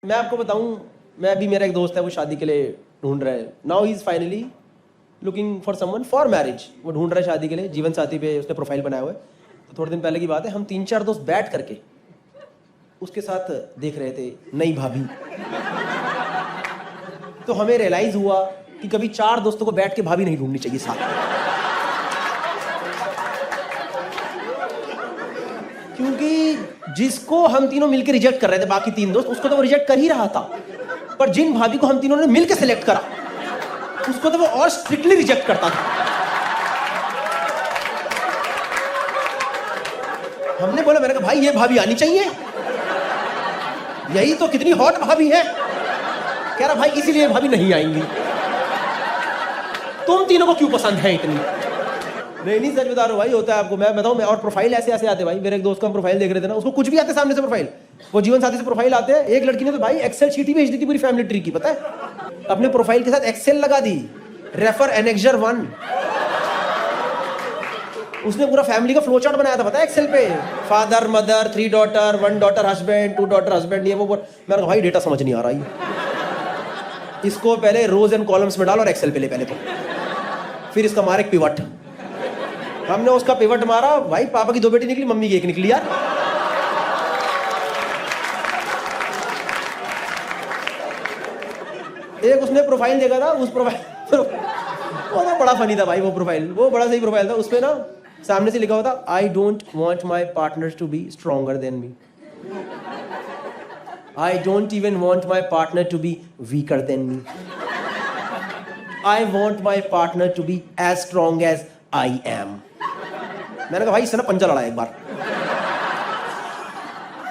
मैं आपको बताऊं, मैं अभी मेरा एक दोस्त है वो शादी के लिए ढूंढ रहा है. Now he is finally looking for someone for marriage. वो ढूंढ रहा है शादी के लिए, जीवन साथी पे उसने प्रोफाइल बनाया हुआ है. तो थोड़े दिन पहले की बात है, हम 3-4 दोस्त बैठ करके उसके साथ देख रहे थे नई भाभी. तो हमें रियलाइज हुआ कि कभी 4 दोस्तों को बैठ के भाभी नहीं ढूंढनी चाहिए साथ. क्योंकि जिसको हम तीनों मिलकर रिजेक्ट कर रहे थे, बाकी 3 दोस्त, उसको तो वो रिजेक्ट कर ही रहा था. पर जिन भाभी को हम तीनों ने मिलकर सिलेक्ट करा, उसको तो वो और स्ट्रिक्टली रिजेक्ट करता था. हमने बोला, मैंने कहा भाई ये भाभी आनी चाहिए, यही तो कितनी हॉट भाभी है. कह रहा भाई इसीलिए भाभी नहीं आएंगी. तुम तीनों को क्यों पसंद है इतनी? नहीं सच बता रहा हूं भाई, होता है आपको. मैं बताऊं, मैं और प्रोफाइल ऐसे ऐसे आते भाई. मेरे एक दोस्त का हम प्रोफाइल देख रहे थे ना, उसको कुछ भी आते सामने से प्रोफाइल, वो जीवन साथी से प्रोफाइल आते हैं. एक लड़की ने तो भाई एक्सेल शीट ही भेज दी थी पूरी फैमिली ट्री की, पता है. अपने प्रोफाइल के साथ एक्सेल लगा दी, रेफर एनेक्जर 1. उसने पूरा फैमिली का फ्लो चार्ट बनाया था, पता है, एक्सेल पे. Father, mother, 3 daughter, 1 daughter husband, 2 daughter husband, ये वो. मैंने कहा भाई डेटा समझ नहीं आ रहा है, इसको पहले रोज एंड कॉलम्स में डाल और एक्सेल पे ले पहले तो, फिर इसका मार एक पिवट. हमने उसका पिवट मारा भाई, पापा की 2 बेटी निकली, मम्मी की 1 निकली यार. एक उसने प्रोफाइल देखा था, उस प्रोफाइल वो तो बड़ा फनी था भाई. वो प्रोफाइल, वो बड़ा सही प्रोफाइल था. उसपे ना सामने से लिखा हुआ था, I don't want my partners to be stronger than me. I don't even want my partner to be weaker than me. I want my partner to be as strong as I am. मैंने कहा भाई इससे ना पंजा लड़ा एक बार,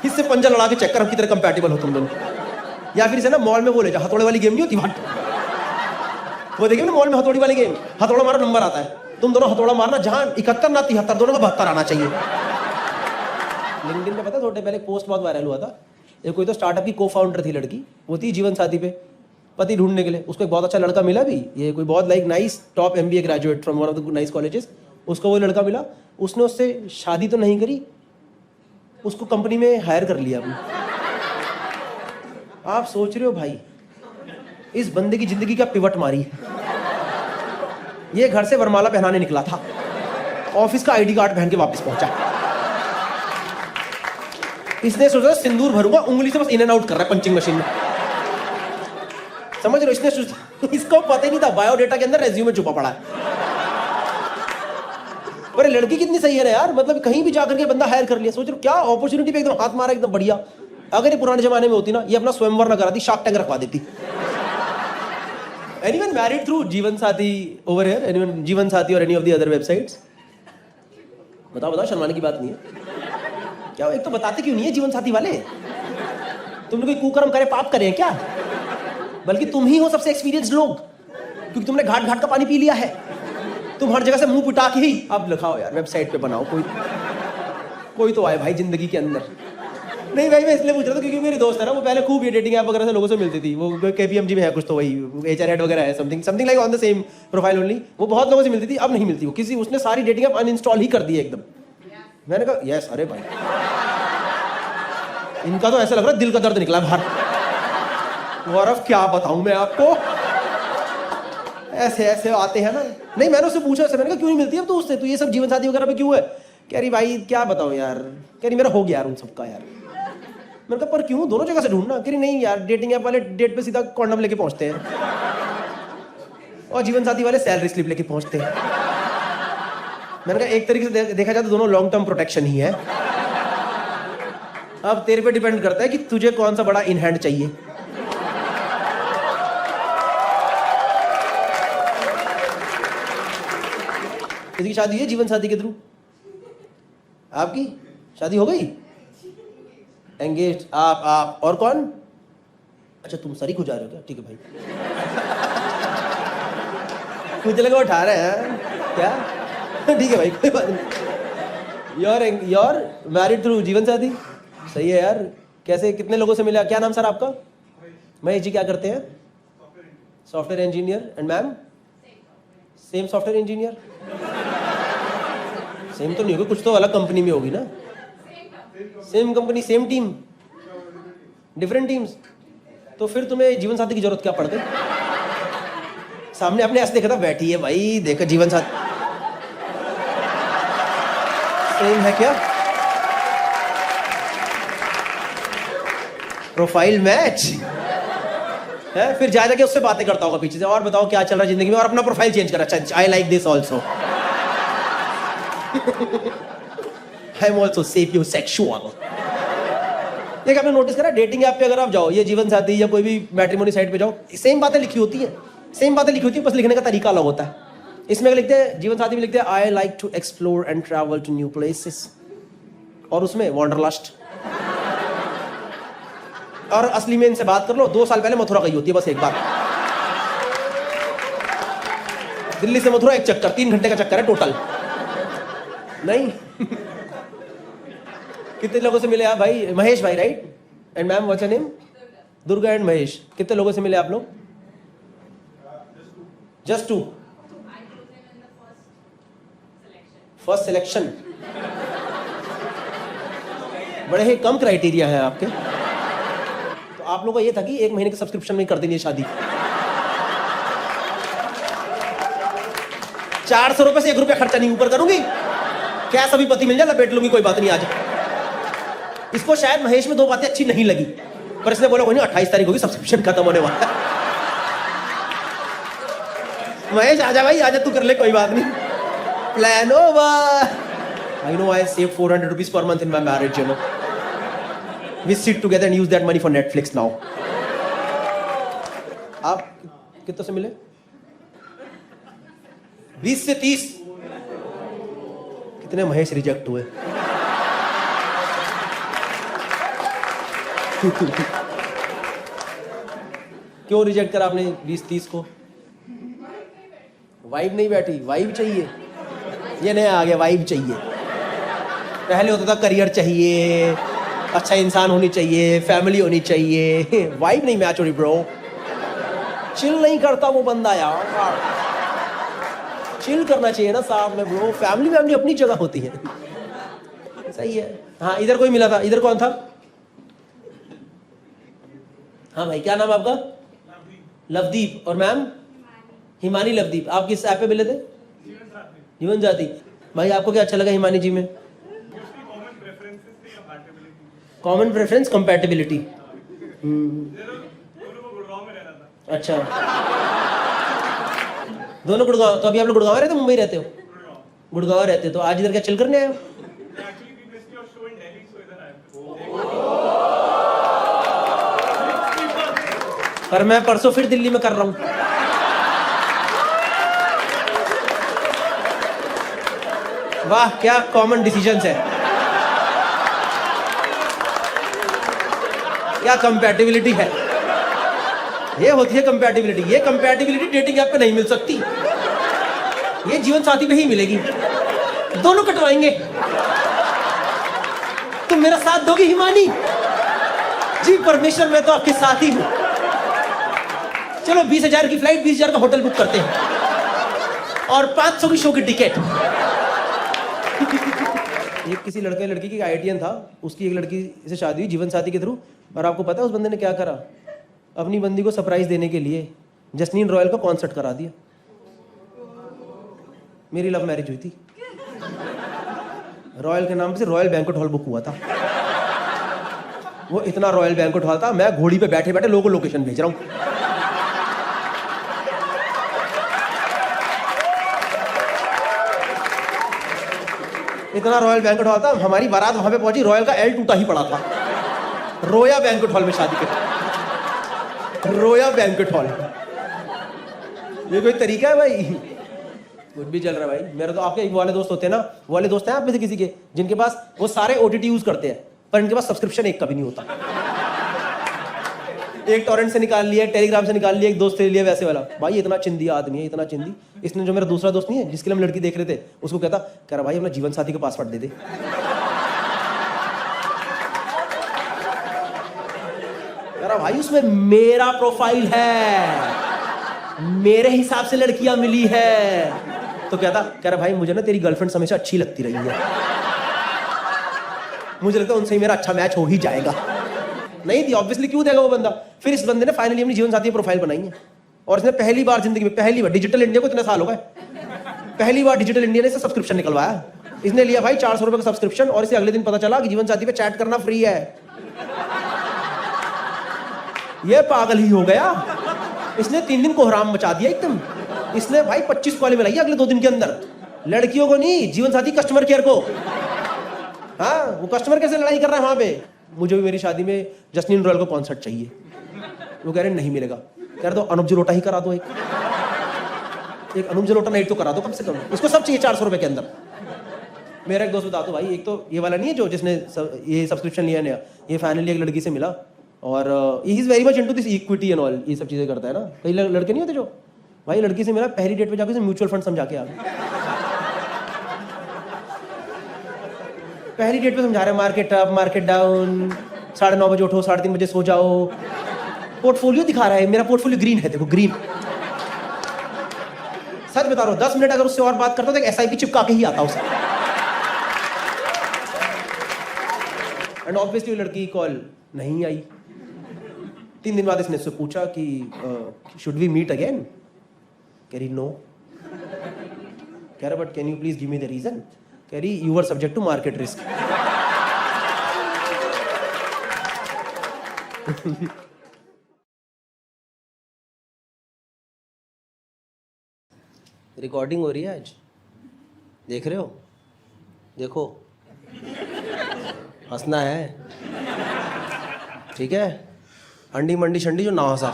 इससे पंजा लड़ा के चेक कर हम कितने कंपैटिबल हो तुम दोनों. या फिर इसे ना मॉल में वो ले जा, हथौड़े वाली गेम नहीं होती वहां, वो देखिए ना मॉल में हथौड़ी वाली गेम, हथौड़ा मारा नंबर आता है. तुम दोनों हथौड़ा मारना, जहां 71 ना 73, दोनों का 72 आना चाहिए. लिंक्डइन पे पता है थोड़े पहले पोस्ट बहुत वायरल हुआ था. एक कोई तो स्टार्टअप की को फाउंडर थी लड़की, वो थी जीवन साथी पे पति ढूंढने के लिए. उसको एक बहुत अच्छा लड़का मिला भी, ये कोई बहुत like nice top MBA graduate from one of the nice colleges. उसको वो लड़का मिला, उसने उससे शादी तो नहीं करी, उसको कंपनी में हायर कर लिया अपनी. आप सोच रहे हो भाई इस बंदे की जिंदगी का पिवट मारी. ये घर से वरमाला पहनाने निकला था, ऑफिस का ID कार्ड पहन के वापस पहुंचा. इसने सोचा सिंदूर भरूंगा, उंगली से बस इन एंड आउट कर रहा है पंचिंग मशीन में. समझ रहे हो, इसने सोचा, इसको पता ही नहीं था बायोडेटा के अंदर रेज्यूमे छुपा पड़ा है. पर लड़की कितनी सही है ना यार, मतलब कहीं भी जाकर के बंदा हायर कर लिया. सोच रहे हो क्या अपॉर्चुनिटी पे एकदम हाथ मारा, एकदम बढ़िया. अगर ये पुराने जमाने में होती ना, ये अपना स्वयंवर ना कराती, शार्क टैंक रखवा देती. Anyone married through जीवन साथी over here? Anyone जीवन साथी or any of the other websites? बताओ शर्माने की बात नहीं है क्या. एक तो बताते क्यों नहीं है जीवन साथी वाले, तुमने कोई कुकर्म करे, पाप करे हैं क्या? बल्कि तुम ही हो सबसे एक्सपीरियंस्ड लोग, क्योंकि तुमने घाट घाट का पानी पी लिया है. तुम हर जगह से मुंह पिटा के ही अब लिखाओ यार, वेबसाइट पे बनाओ. कोई तो आए भाई जिंदगी के अंदर. नहीं भाई मैं इसलिए पूछ रहा था क्योंकि मेरी दोस्त है ना, वो पहले खूब ये डेटिंग ऐप वगैरह से लोगों से मिलती थी. वो KPMG में है कुछ, तो वही HR हेड वगैरह है, something like on the same profile only. वो बहुत लोगों से मिलती थी, अब नहीं मिलती. वो किसी, उसने सारी डेटिंग ऐप अनइंस्टॉल ही कर दी एकदम. मैंने कहा यस, अरे भाई इनका तो ऐसा लग रहा है दिल का दर्द निकला बाहर. और अब क्या बताऊं मैं आपको, ऐसे ऐसे आते हैं ना. नहीं मैंने उससे पूछा, मैंने कहा क्यों नहीं मिलती अब तो उससे, तो ये सब जीवन साथी वगैरह पे क्यों है? कह रही भाई क्या बताऊं यार, कह रही मेरा हो गया यार उन सबका यार. मैंने कहा पर क्यों, दोनों जगह से ढूंढना. कह रही नहीं यार, डेटिंग ऐप वाले डेट पे सीधा कॉन्डम लेके पहुंचते हैं, और जीवन साथी वाले सैलरी स्लिप लेके पहुंचते हैं. मैंने कहा एक तरीके से देखा जाए तो दोनों लॉन्ग टर्म प्रोटेक्शन ही है. अब तेरे पे डिपेंड करता है कि तुझे कौन सा बड़ा इन हैंड चाहिए. किसी की शादी है जीवन साथी के थ्रू? आपकी शादी हो गई, एंगेज आप और कौन? अच्छा तुम सरी को जा रहे हो क्या? ठीक है भाई. मुझे लगा उठा रहे हैं क्या. ठीक है भाई कोई बात नहीं. योर मैरिड थ्रू जीवन साथी, सही है यार. कैसे, कितने लोगों से मिला? क्या नाम सर आपका? महेश जी क्या करते हैं? Software engineer. And ma'am? Same software engineer. Same तो नहीं होगी, कुछ तो अलग कंपनी में होगी ना. Same company, same team, different teams. तो फिर तुम्हें जीवन साथी की जरूरत क्या पड़ गई? सामने आपने ऐसे देखा था, बैठी है भाई, देखो जीवन साथी सेम है क्या? प्रोफाइल मैच है, फिर जा जाके उससे बातें करता होगा पीछे से, और बताओ क्या चल रहा है जिंदगी में, और अपना प्रोफाइल चेंज करा, I like this also, I am also sapio sexual. देखिए आपने नोटिस करा, डेटिंग ऐप पे अगर आप जाओ, ये जीवन साथी या कोई भी मैट्रिमोनी साइट पे जाओ, सेम बातें लिखी होती है, सेम बातें लिखी होती है, बस लिखने का तरीका अलग होता है। इसमें लिखते हैं, जीवन साथी में लिखते हैं I like to explore and travel to new places, और उसमें वॉन्डरलस्ट। और असली में इनसे बात कर लो, 2 साल पहले मथुरा गई होती है बस एक बार, दिल्ली से मथुरा एक चक्कर, 3 घंटे का चक्कर है टोटल। नहीं कितने लोगों से मिले आप भाई? महेश भाई right? And ma'am what's your name? Durga and Mahesh. कितने लोगों से मिले आप लोग? जस्ट 2? First selection. बड़े ही कम क्राइटेरिया है आपके। तो आप लोगों का ये था कि 1 महीने के सब्सक्रिप्शन में कर देंगे शादी। 400 रुपए से 1 रुपया खर्चा नहीं ऊपर करूंगी, क्या सभी पति मिल जाए लपेट लूंगी, कोई बात नहीं। आज इसको शायद महेश में 2 बातें अच्छी नहीं लगी, पर इसने बोला कोई नहीं, 28 तारीख होगी सब्सक्रिप्शन खत्म होने वाला है। महेश आजा भाई आजा, तू कर ले, कोई बात नहीं, plan over. I know I save 400 rupees per month in my marriage, you know, we sit together and use that money for Netflix now. आप कितने से मिले? 20 से 30। कितने महेश रिजेक्ट हुए? क्यों रिजेक्ट करा आपने 20-30 को? वाइब नहीं बैठी? वाइब चाहिए, ये नया आ गया, वाइब चाहिए। पहले होता था करियर चाहिए, अच्छा इंसान होनी चाहिए, फैमिली होनी चाहिए, वाइब नहीं मैच हो रही ब्रो। चिल नहीं करता वो बंदा यार, चिल करना चाहिए ना साथ में ब्रो, फैमिली अपनी जगह होती है। सही है। हाँ इधर कोई मिला था, इधर कौन था? हाँ भाई क्या नाम आपका? लवदीप। और मैम? हिमानी लवदीप। आप किस ऐप पे मिले थे? जीवन साथी। भाई आपको क्या अच्छा लगा हिमानी जी में? Common preference, compatibility. अच्छा, दोनों गुड़गांव। तो अभी आप लोग गुड़गांव रहते हो, मुंबई रहते हो? गुड़गांव रहते हो। तो आज इधर क्या चिल करने आए हो? पर मैं परसों फिर दिल्ली में कर रहा हूं। वाह क्या कॉमन डिसीजंस है, क्या कंपैटिबिलिटी है। ये होती है कंपैटिबिलिटी। ये कंपैटिबिलिटी डेटिंग ऐप पे नहीं मिल सकती, ये जीवन साथी पे ही मिलेगी। दोनों कटवाएंगे। तुम मेरा साथ दोगी हिमानी? जी परमेश्वर, मैं तो आपके साथ ही हूं। चलो 20,000 की फ्लाइट, 20,000 का होटल बुक करते हैं और 500 की शो की टिकट। एक किसी लड़के की आईटीएन था, उसकी एक लड़की से शादी हुई जीवन साथी के थ्रू। और आपको पता है उस बंदे ने क्या करा? अपनी बंदी को सरप्राइज देने के लिए जस्टिन रॉयल का कॉन्सर्ट करा दिया। मेरी लव मैरिज हुई थी, रॉयल के नाम से रॉयल बैंक्वेट हॉल बुक हुआ था। वो इतना रॉयल बैंक्वेट हॉल था, मैं घोड़ी पे बैठे बैठे लोगों को लोकेशन भेज रहा हूं। इतना रॉयल बैंक्वेट हॉल था, हमारी बारात वहां पे पहुंची, रॉयल का एल टूटा ही पड़ा था। रोया बैंक्वेट हॉल में शादी कर, रोया बैंक्वेट हॉल। ये कोई तरीका है भाई? कुछ भी चल रहा है भाई। मेरे तो आपके एक वाले दोस्त होते हैं ना, वो वाले दोस्त हैं आप में से किसी के, जिनके पास वो सारे ओटीटी यूज करते हैं, पर इनके पास सब्सक्रिप्शन एक कभी नहीं होता। एक टॉरेंट से निकाल लिया, टेलीग्राम से निकाल लिया, एक दोस्त से लिया, वैसे वाला। भाई इतना चिंदी आदमी है, इतना चिंदी। इसने जो मेरा दूसरा दोस्त नहीं है जिसके लिए हम लड़की देख रहे थे, उसको कह रहा भाई अपना जीवन साथी का पासवर्ड दे दे। कह रहा भाई उसमें मेरा प्रोफाइल है, मेरे हिसाब से लड़कियां मिली है। तो कह रहा भाई मुझे ना तेरी गर्लफ्रेंड हमेशा अच्छी लगती रही है, मुझे लगता है उनसे ही मेरा अच्छा मैच हो ही जाएगा। नहीं दी ऑब्वियसली, क्यों देगा वो बंदा? फिर इस बंदे ने फाइनली अपनी जीवन साथी प्रोफाइल बनाई है और इसने पहली बार जिंदगी में, पहली बार, डिजिटल इंडिया को इतने साल हो गए, पहली बार डिजिटल इंडिया ने इसे सब्सक्रिप्शन निकलवाया। इसने लिया भाई 400 रुपए का सब्सक्रिप्शन और इसे अगले दिन पता चला कि जीवन साथी पे चैट करना फ्री है। ये पागल ही हो गया। इसने 3 दिन कोहराम मचा दिया एकदम। इसने भाई 25 कॉलें मिलाई अगले 2 दिन के अंदर, लड़कियों को नहीं, जीवन साथी कस्टमर केयर को। हाँ, वो कस्टमर कैसे लड़ाई कर रहा है वहां पे। मुझे भी मेरी शादी में जस्टिन रॉयल को कॉन्सर्ट चाहिए। वो कह रहे नहीं मिलेगा। कह रहे तो अनुप जलोटा ही करा दो, एक अनुप जलोटा नाइट तो करा दो कम से कम। इसको सब चाहिए 400 रुपए के अंदर। मेरा एक दोस्त बता दो भाई, एक तो ये वाला नहीं है जो जिसने ये सब्सक्रिप्शन लिया नया, ये फाइनली एक लड़की से मिला और he is very much into this equity and all, ये सब चीजें करता है ना। कई लड़के नहीं होते जो, भाई लड़की से मिला, पहली डेट पे जाकर म्यूचुअल फंड समझा के आ गए। पहली डेट पे समझा रहे मार्केट अप मार्केट डाउन, 9:30 बजे उठो, 3:30 बजे सो जाओ। पोर्टफोलियो दिखा रहा है, मेरा पोर्टफोलियो ग्रीन है, देखो ग्रीन। सच बता रहा हूं, 10 मिनट अगर उससे और बात करता तो SIP चिपका के ही आता उसे। एंड ऑब्वियसली लड़की कॉल नहीं आई। 3 दिन बाद इसने उससे पूछा कि शुड वी मीट अगेन? कह रही नो। कह रहा but can you please give me the reason? कह रही you were subject to market risk. Recording हो रही है आज, देख रहे हो? देखो, हंसना है, ठीक है? अंडी मंडी शंडी जो ना हंसा।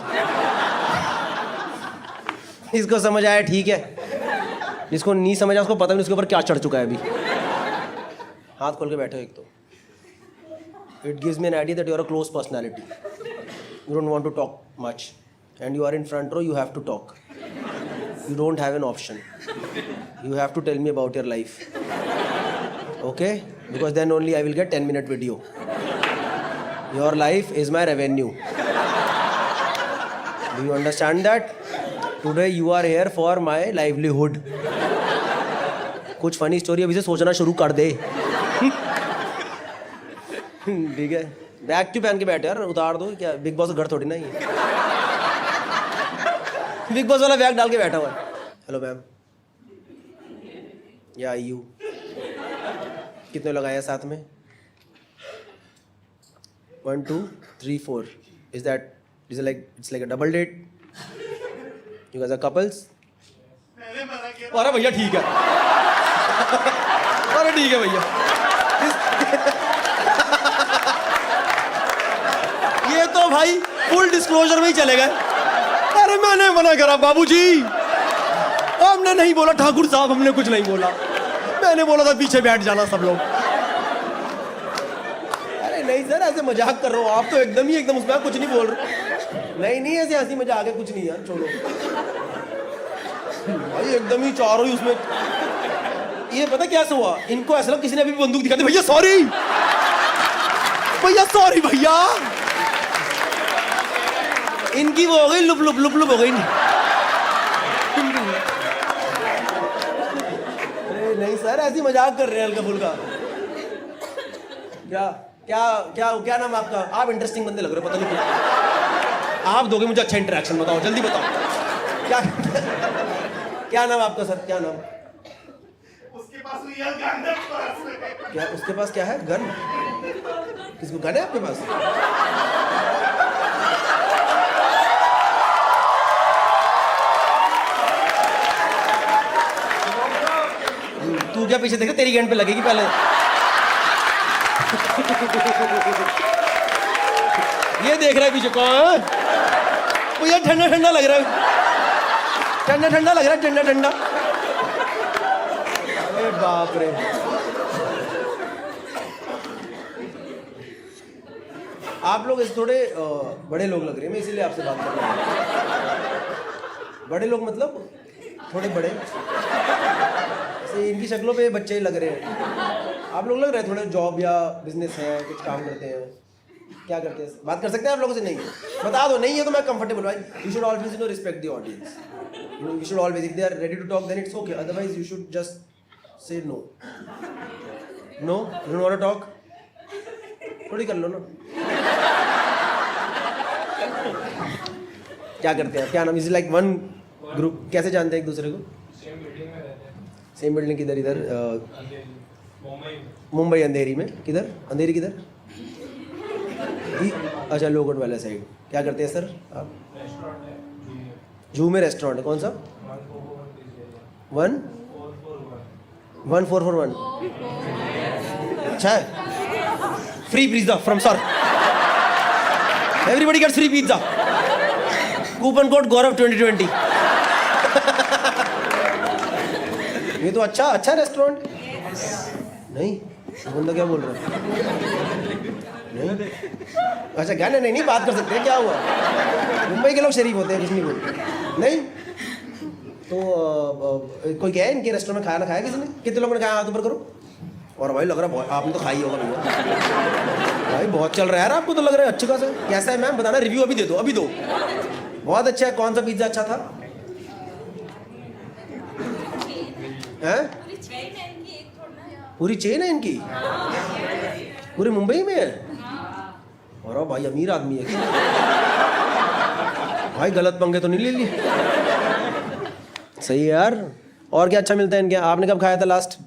इसको समझ आया ठीक है, जिसको नहीं समझ आया उसको पता नहीं उसके ऊपर क्या चढ़ चुका है अभी। हाथ खोल के बैठो एक तो। It gives me an idea that you are a close personality, you don't want to talk much and you are in front row, you have to talk, you don't have an option, you have to tell me about your life, okay? Because then only I will get 10-minute video. Your life is my revenue. Do you understand that? Today you are here for my livelihood. कुछ funny story अभी से सोचना शुरू कर दे। ठीक है, bag क्यों पहन के बैठे यार, उतार दो क्या, बिग बॉस का घर थोड़ी ना ये। बिग बॉस वाला बैग डाल के बैठा हुआ है। हेलो मैम, या यू कितने लोग आए हैं साथ में? 1 2 3 4। Is like it's like a double date? You guys are couples? अरे भैया ठीक है, अरे ठीक है भैया। ये तो भाई फुल डिस्क्लोजर में ही चले गए। अरे मैंने मना करा बाबूजी, हमने नहीं बोला ठाकुर साहब, हमने कुछ नहीं बोला, मैंने बोला था पीछे बैठ जाना सब लोग। अरे नहीं सर, ऐसे मजाक कर रहा हूँ, आप तो एकदम उसमें कुछ नहीं बोल रहे। नहीं ऐसे हंसी मजाक है, कुछ नहीं यार, छोड़ो भाई, एकदम ही चारों ही उसमें। ये पता क्या हुआ, इनको ऐसा लगा किसी ने अभी बंदूक दिखा दी। भैया सॉरी भैया, इनकी वो हो गई लुप लुप हो गई। अरे नहीं सर, ऐसी मजाक कर रहे हैं हल्का फुल्का। क्या नाम आपका? आप इंटरेस्टिंग बंदे लग रहे हो, पता नहीं क्यों। आप दोगे मुझे अच्छा इंटरेक्शन, बताओ जल्दी बताओ। क्या नाम आपका सर, क्या नाम? उसके पास गन। क्या उसके पास क्या है? गन? किसको गन है आपके पास? तू क्या पीछे देख रहा, तेरी गैंड पे लगेगी पहले। ये देख रहा है पीछे कौन? वो यार ठंडा लग रहा है, ठंडा लग रहा है, ठंडा। अरे बाप रे, आप लोग थोड़े बड़े लोग लग रहे हैं, मैं इसीलिए आपसे बात कर रहा हूँ। बड़े लोग मतलब थोड़े बड़े, इनकी शक्लों पे बच्चे ही लग रहे हैं। आप लोग लग रहे हैं थोड़े जॉब या बिजनेस है, कुछ काम करते हैं। क्या करते हैं? बात कर सकते हैं आप लोगों से? नहीं बता दो, नहीं है तो मैं कंफर्टेबल भाई। You should always respect the audience, you should always, if they are ready to talk then it's okay, otherwise you should just say no. You don't want to talk, थोड़ी कर लो ना। क्या करते हैं, क्या नाम, इज लाइक वन ग्रुप, कैसे जानते हैं एक दूसरे को? सेम बिल्डिंग में रहते हैं। सेम बिल्डिंग किधर? इधर अंधेरी, मुंबई में। मुंबई अंधेरी में। किधर अंधेरी किधर? अच्छा लोगोट वाला साइड। क्या करते हैं सर आप? रेस्टोरेंट है जू में रेस्टोरेंट है, कौन सा? 1441? अच्छा है, free pizza from sir, everybody gets free pizza, coupon code Gaurav 2020। ये तो अच्छा रेस्टोरेंट नहीं, बंदा क्या बोल रहा है? नहीं अच्छा क्या, नहीं बात कर सकते हैं, क्या हुआ? मुंबई के लोग शरीफ होते हैं, कुछ नहीं बोलते। नहीं तो कोई क्या है इनके रेस्टोरेंट में खाना खाया किसी ने? कितने लोगों ने खाया, हाथ ऊपर करो। और भाई लग रहा है आपने तो खाई होगा भैया, भाई बहुत चल रहा है यार, आपको तो लग रहा है अच्छे खासा। कैसा है मैम बताना, रिव्यू अभी दे दो, अभी दो। बहुत अच्छा है। कौन सा पिज्जा अच्छा था? हैं? पूरी चेन है इनकी, पूरी मुंबई में है। और भाई अमीर आदमी है भाई, गलत पंगे तो नहीं ले लिए। सही है यार। और क्या अच्छा मिलता है इनके? आपने कब खाया था लास्ट?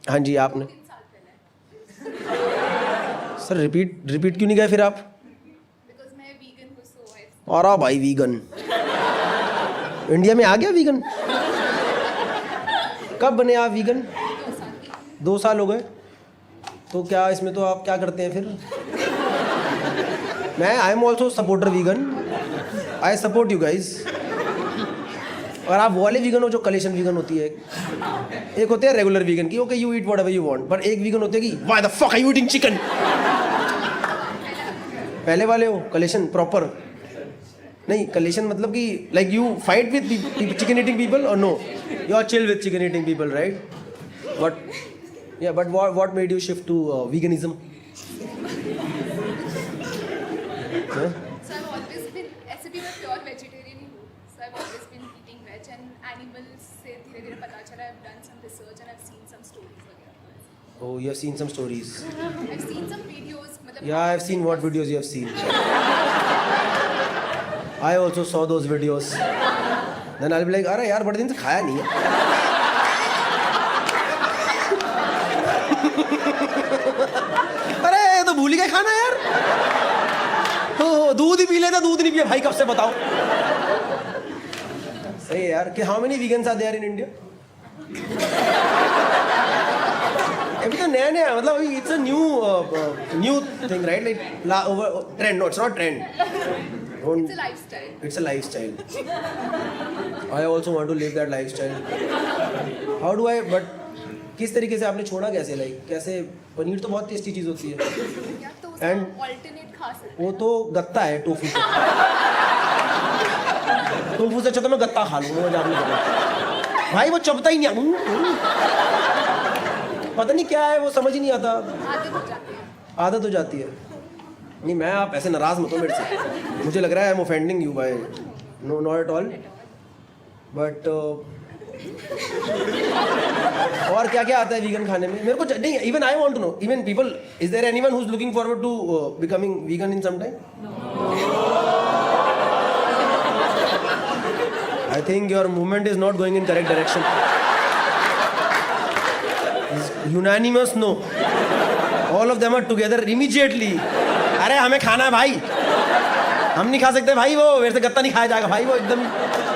हाँ जी आपने। सर रिपीट क्यों नहीं गए फिर आप? और भाई वीगन इंडिया में आ गया वीगन? कब बने आप वीगन? 2 साल हो गए। तो क्या इसमें तो आप क्या करते हैं फिर? मैं I am also supporter vegan, I support you guys. और आप वो वाले वीगन हो जो कलेशन वीगन होती है, एक होते हैं रेगुलर वीगन की, okay you eat whatever you want, पर एक वीगन होते हैं कि why the fuck are you eating chicken. पहले वाले हो कलेशन प्रॉपर? नहीं कलेशन मतलब कि like you fight with chicken eating people और no you are chill with chicken eating people, right? But yeah, but what made you shift to veganism? So I've always been, ऐसे भी मैं pure vegetarian ही हूँ. So I've always been eating veg and animals से धीरे-धीरे पता चला. I've done some research and I've seen some stories वगैरह. Oh, you have seen some stories. I've seen some videos. मतलब Yeah, I have seen what videos you have seen. I also saw those videos. Then I'll be like, अरे यार बड़े दिन से खाया नहीं है। अरे ये तो भूल ही गए खाना यार। दूध ही पी लेता, दूध नहीं पिया भाई कब से बताओ। सही है यार। कि how many vegans are there in India? अभी तो नया मतलब अभी it's a new thing right, like over trend. No it's not trend, it's a lifestyle. it's a lifestyle. I also want to live that lifestyle. How do I, but किस तरीके से आपने छोड़ा, कैसे लाइक कैसे? पनीर तो बहुत टेस्टी चीज़ होती है। या तो उसका And- alternate खा सकते वो तो गत्ता है टोफू से। टोफू से अच्छा तो मैं गत्ता खा लूँ, मुझे आपने पता भाई वो चबता ही नहीं। पता नहीं क्या है वो, समझ ही नहीं आता। आदत हो जाती है. आदत हो जाती है। नहीं मैं, आप ऐसे नाराज मत हो मेरे से, मुझे लग रहा है I am offending you by no not at all. But और क्या क्या आता है वीगन खाने में मेरे को? नहीं even I want to know, even people, is there anyone who is looking forward to becoming vegan in some time? I think your movement is not going in correct direction. Unanimous no, all of them are together immediately. अरे हमें खाना है भाई, हम नहीं खा सकते भाई, वो मेरे से गत्ता नहीं खाया जाएगा भाई, वो एकदम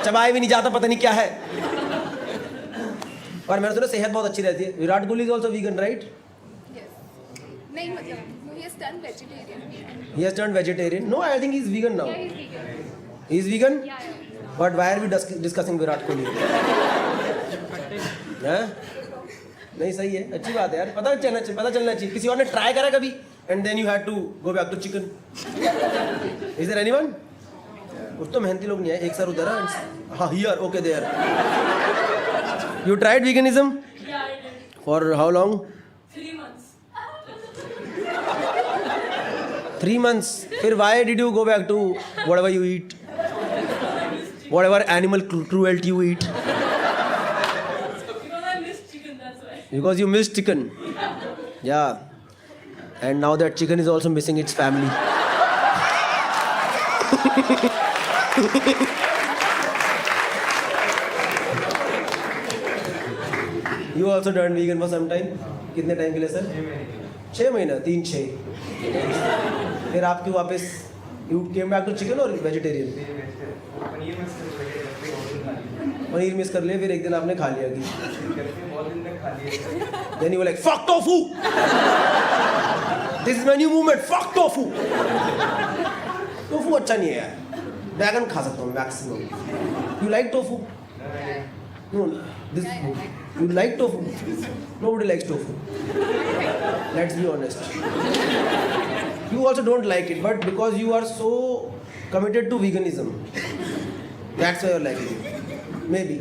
चबाए भी नहीं जाता, पता नहीं क्या है। और मैंने सुना सेहत बहुत अच्छी रहती है। Virat Kohli is also vegan right? Yes. नहीं मतलब he has turned vegetarian. He has turned vegetarian. No, I think he's vegan now. Yeah, he's vegan. He's vegan? Yeah, yeah. But why are we discussing Virat Kohli? हैं? नहीं सही है, अच्छी बात है यार। पता चलना चाहिए। किसी और ने ट्राई करा कभी? And then you had to go back to chicken. Is there anyone? कुछ तो मेहनती लोग नहीं है। एक सर उधर है, हाँ here, okay there. You tried veganism? Yeah, I did. For how long? 3 months. 3 months. फिर why did you go back to whatever you eat? Whatever animal cruelty you eat? Because I miss chicken, that's why. Because you missed chicken. Yeah. And now that chicken is also missing its family. You also turned vegan for some time? कितने time के लिए sir? 6 महीना 3-6 फिर आप क्यों वापस you came back to chicken or vegetarian? Paneer miss कर लिया फिर एक दिन आपने खा लिया कि then you were like fuck tofu this is my new movement fuck tofu tofu अच्छा नहीं है यार बैगन खा सकता हूँ maximum you like tofu no this you like tofu nobody likes tofu let's be honest you also don't like it but because you are so committed to veganism that's why you're liking it maybe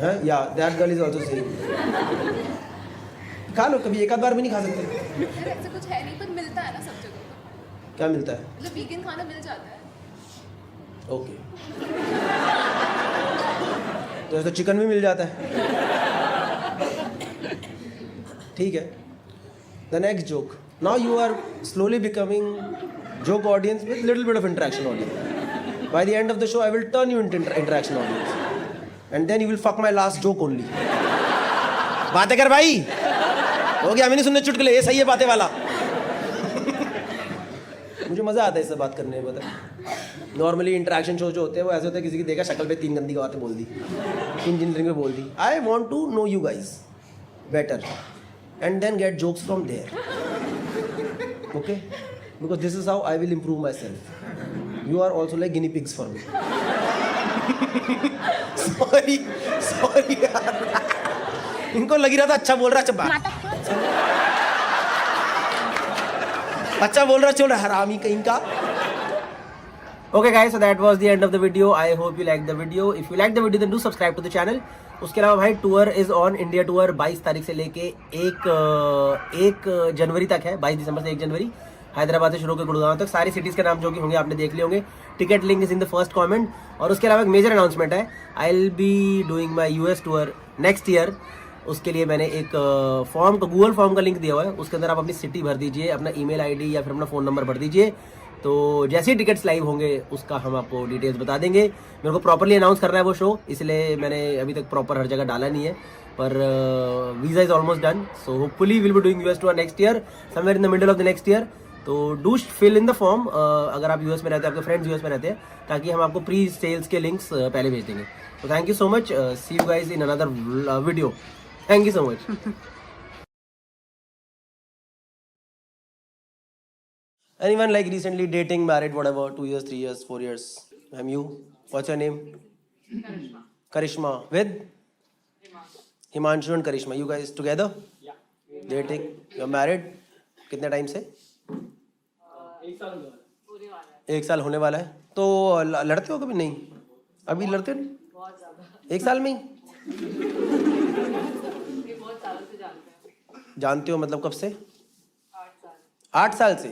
huh? yeah that girl is also saying खा लो कभी एक आध बार भी नहीं खा सकते यार ऐसा कुछ है नहीं पर मिलता है ना सब जगह क्या मिलता है मतलब वीगन खाना मिल जाता है ओके तो ऐसा चिकन भी मिल जाता है ठीक है the next joke now you are slowly becoming joke audience with little bit of interaction audience by the end of the show I will turn you into interaction audience and then you will fuck my last joke only बातें कर भाई हो गया हमें नहीं सुनने चुटकुले ये सही है बातें वाला मुझे मज़ा आता है इससे बात करने में पता नॉर्मली इंटरेक्शन शो जो होते हैं वो ऐसे होते हैं किसी की देखा शक्ल पे 3 गंदी बातें बोल दी इंजीनियरिंग में बोल दी I want to know you guys better and then get jokes from there okay because this is how I will improve myself you are also like guinea pigs for me sorry sorry इनको लगी रहा था अच्छा बोल रहा अच्छा बोल रहा चल रहा हरामी कहीं का Okay guys, so that was the end of the video. I hope you liked the video. If you liked the video then do subscribe to the channel. उसके अलावा भाई tour is on India tour 22 तारीख से लेके 1 जनवरी तक है 22 दिसंबर से 1 जनवरी हैदराबाद से शुरू होकर गुड़गांव तक सारी सिटीज़ के नाम जो कि होंगे आपने देख लिए होंगे ticket link is in the first comment और उसके अलावा एक मेजर अनाउंसमेंट है I will be doing my US tour next year उसके लिए मैंने एक फॉर्म का गूगल फॉर्म का लिंक दिया हुआ है उसके अंदर आप अपनी सिटी भर दीजिए अपना ईमेल आईडी या फिर अपना फ़ोन नंबर भर दीजिए तो जैसे ही टिकट्स लाइव होंगे उसका हम आपको डिटेल्स बता देंगे मेरे को प्रॉपरली अनाउंस करना है वो शो इसलिए मैंने अभी तक प्रॉपर हर जगह डाला नहीं है पर visa is almost done so hopefully will be doing US tour next year somewhere in the middle of the next year तो do fill in the form अगर आप यूएस में रहते हैं आपके फ्रेंड्स यूएस में रहते हैं ताकि हम आपको प्री सेल्स के लिंक्स पहले भेज देंगे तो thank you so much see you guys in another video thank you so much Anyone like recently dating, married, whatever, 2 years, 3 years, 4 years? I'm you. What's your name? Karishma. Karishma. With? Himanshu and Karishma. You guys together? Yeah. Dating. You're married? कितने time से? 1 साल पूरे वाला है 1 साल होने वाला है तो लड़ते हो कभी नहीं अभी लड़ते हो नहीं बहुत ज़्यादा 1 साल में ही ये बहुत सालों से जानते हैं जानते हो मतलब कब से 8 साल 8 साल से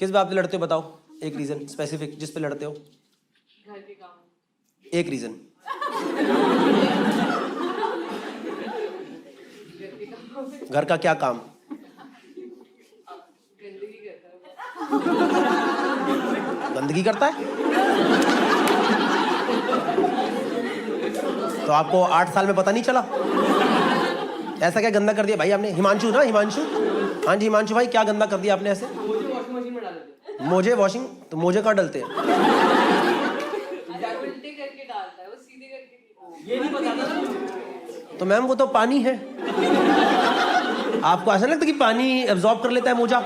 किस बात पे लड़ते हो बताओ एक रीजन स्पेसिफिक जिस पे लड़ते हो घर के काम एक रीजन घर का क्या काम गंदगी करता है गंदगी करता है तो आपको 8 साल में पता नहीं चला ऐसा क्या गंदा कर दिया भाई आपने हिमांशु ना हिमांशु हाँ जी हिमांशु भाई क्या गंदा कर दिया आपने ऐसे मोजे वॉशिंग तो मोजे कहाँ डलते हैं उल्टे करके डालता है वो सीधे करके ये नहीं पता तो मैम वो तो पानी है आपको ऐसा लगता कि पानी एब्जॉर्ब कर लेता है मोजा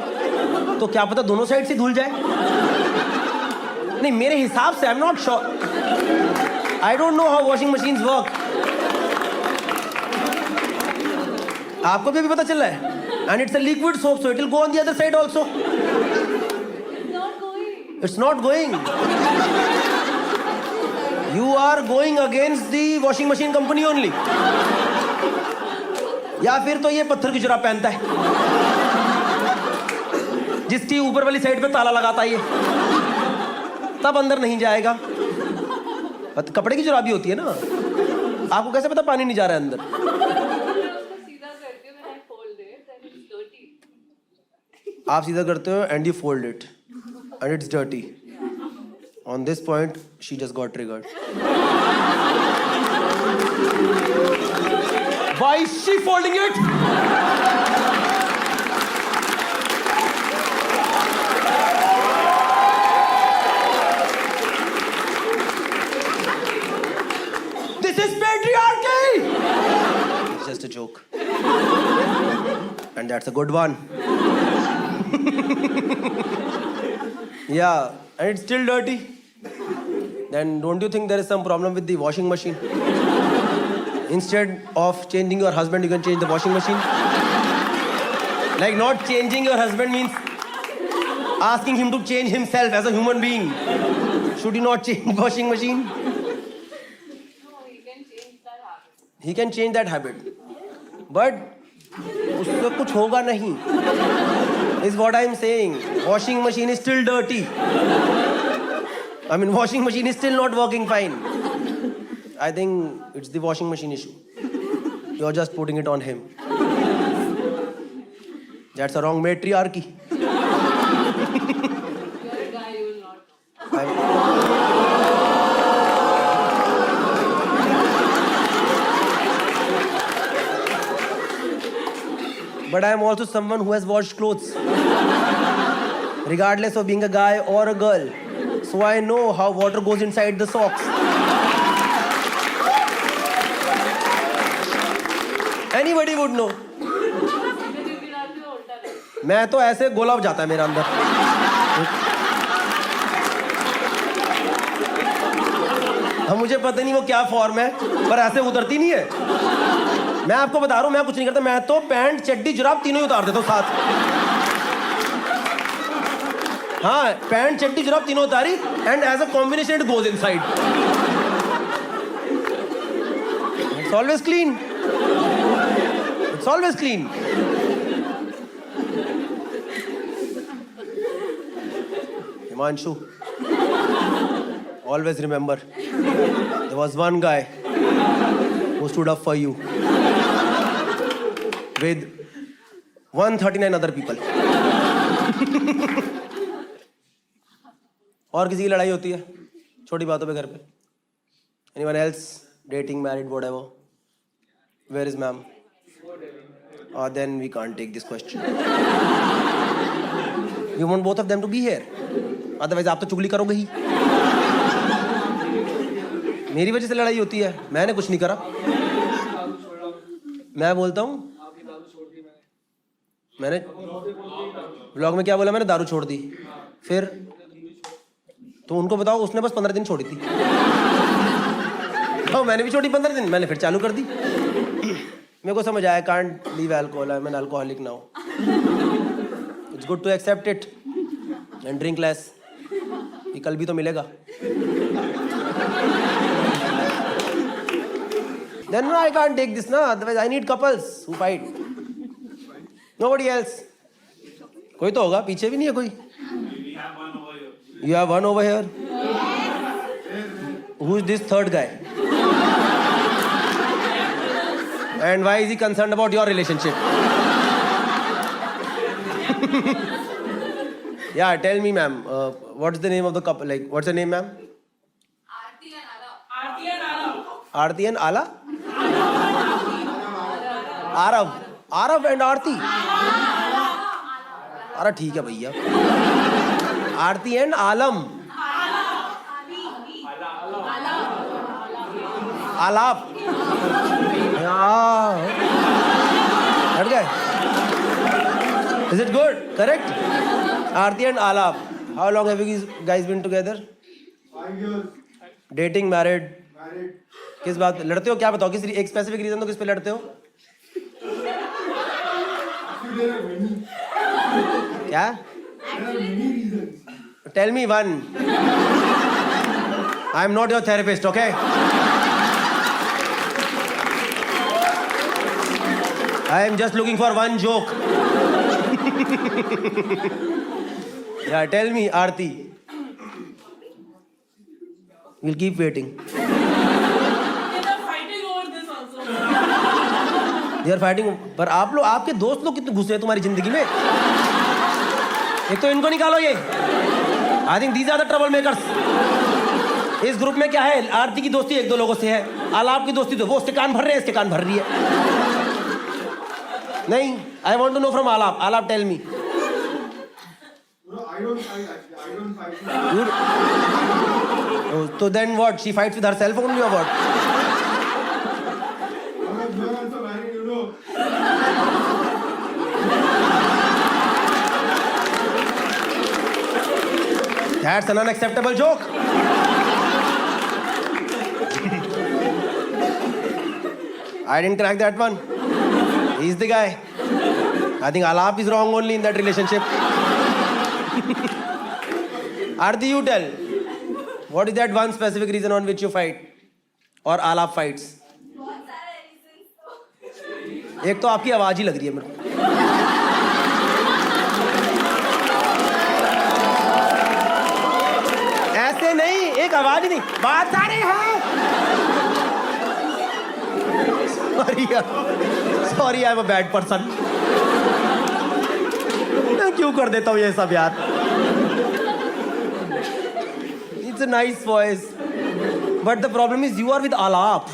तो क्या पता दोनों साइड से धुल जाए नहीं मेरे हिसाब से I am not sure I don't know how washing machines work आपको भी अभी पता चल रहा है and it's a liquid soap so it will go on the other side also It's not going. You are going against the washing machine company only. या फिर तो ये पत्थर की जुराब पहनता है जिसकी ऊपर वाली साइड पे ताला लगाता है ये तब अंदर नहीं जाएगा कपड़े की जुराबी होती है ना आपको कैसे पता पानी नहीं जा रहा है अंदर सीधा करते हो when I fold it then it's dirty आप सीधा करते हो and you fold it and it's dirty On this point, she just got triggered. Why is she folding it? This is patriarchy! It's just a joke. And that's a good one. Yeah, and it's still dirty. Then don't you think there is some problem with the washing machine? Instead of changing your husband, you can change the washing machine. Like not changing your husband means asking him to change himself as a human being. Should you not change washing machine? No, he can change that habit. He can change that habit. But उससे कुछ होगा नहीं. Is what I am saying. Washing machine is still dirty. I mean, washing machine is still not working fine. I think it's the washing machine issue. You're just putting it on him. That's a wrong matriarchy. You're a guy, you will not know. But I am also someone who has washed clothes. Regardless of being a guy or a girl. So I know how water goes inside the socks. Anybody would know. मैं तो ऐसे गोला जाता है मेरा अंदर. अब मुझे पता नहीं वो क्या फॉर्म है, पर ऐसे उतरती नहीं है. मैं आपको बता रहा हूँ, मैं कुछ नहीं करता. मैं तो पैंट चड्डी जुराब तीनों ही उतार देता हूँ साथ. हाँ, पैंट चड्डी जुराब तीनों उतारी and as a combination it goes inside. It's always clean. It's always clean. Himanshu, always remember, there was one guy who stood up for you with 139 other people. और किसी की लड़ाई होती है छोटी बातों पे घर पे? Anyone else? Dating, married, whatever. Where is ma'am? Then we can't take this question. You want both of them to be here. Otherwise आप तो चुगली करोगे ही. मेरी वजह से लड़ाई होती है. मैंने कुछ नहीं करा. मैं बोलता हूँ मैंने ब्लॉग में क्या बोला? मैंने दारू छोड़ दी. फिर तो उनको बताओ, उसने बस 15 दिन छोड़ी थी. तो मैंने भी छोड़ी 15 दिन. मैंने फिर चालू कर दी. मेरे को समझ आया, can't leave alcohol. I'm an alcoholic now. It's good to accept it and drink less. ये कल भी तो मिलेगा. Then no, I can't take this ना. Otherwise I need couples who fight. Nobody else. कोई तो होगा, पीछे भी नहीं है कोई. You have one over here. Who is this third guy? And why is he concerned about your relationship? Yeah, tell me, ma'am. What's the name of the couple? Like, what's the name, ma'am? Aarti and Ala. Aarti and Ala? Arav. Arav and Aarti. अरे ठीक है भैया. Aarti and Alam. Alap. हट गए. Is it good? Correct? Aarti and Alap. How long have you guys been together? 5 years. Dating, married? Married. किस बात पे लड़ते हो? क्या बताओ, किस एक स्पेसिफिक रीजन तो किस पे लड़ते हो? There are many. क्या? There are many reasons. Tell me one. I am not your therapist, okay? I am just looking for one joke. Yeah, tell me, Aarti. We'll keep waiting. They are fighting over this also. They are fighting. पर आप लोग, आपके दोस्त लोग कितने घुसे हैं तुम्हारी जिंदगी में? एक तो इनको निकालो ये. I think these are the troublemakers. इस ग्रुप में क्या है, आरती की दोस्ती एक दो लोगों से है, आलाप की दोस्ती तो वो उसके कान भर रहे हैं, इसके कान भर रही है. नहीं, I want to know from Alap. Alap tell me. No, I don't fight actually. I don't fight. So then what? She fights with herself only or what? You are also married, you know. That's an unacceptable joke. I didn't crack that one. He's the guy. I think Alap is wrong only in that relationship. Arti, you tell. What is that one specific reason on which you fight? Or Alap fights? एक तो आपकी आवाज ही लग रही है मेरे को. ऐसे नहीं, एक आवाज ही नहीं, बात सारे हैं. Sorry, I am a bad person. मैं क्यों कर देता हूँ ये सब यार. It's a nice voice, but the problem is you are with Alap.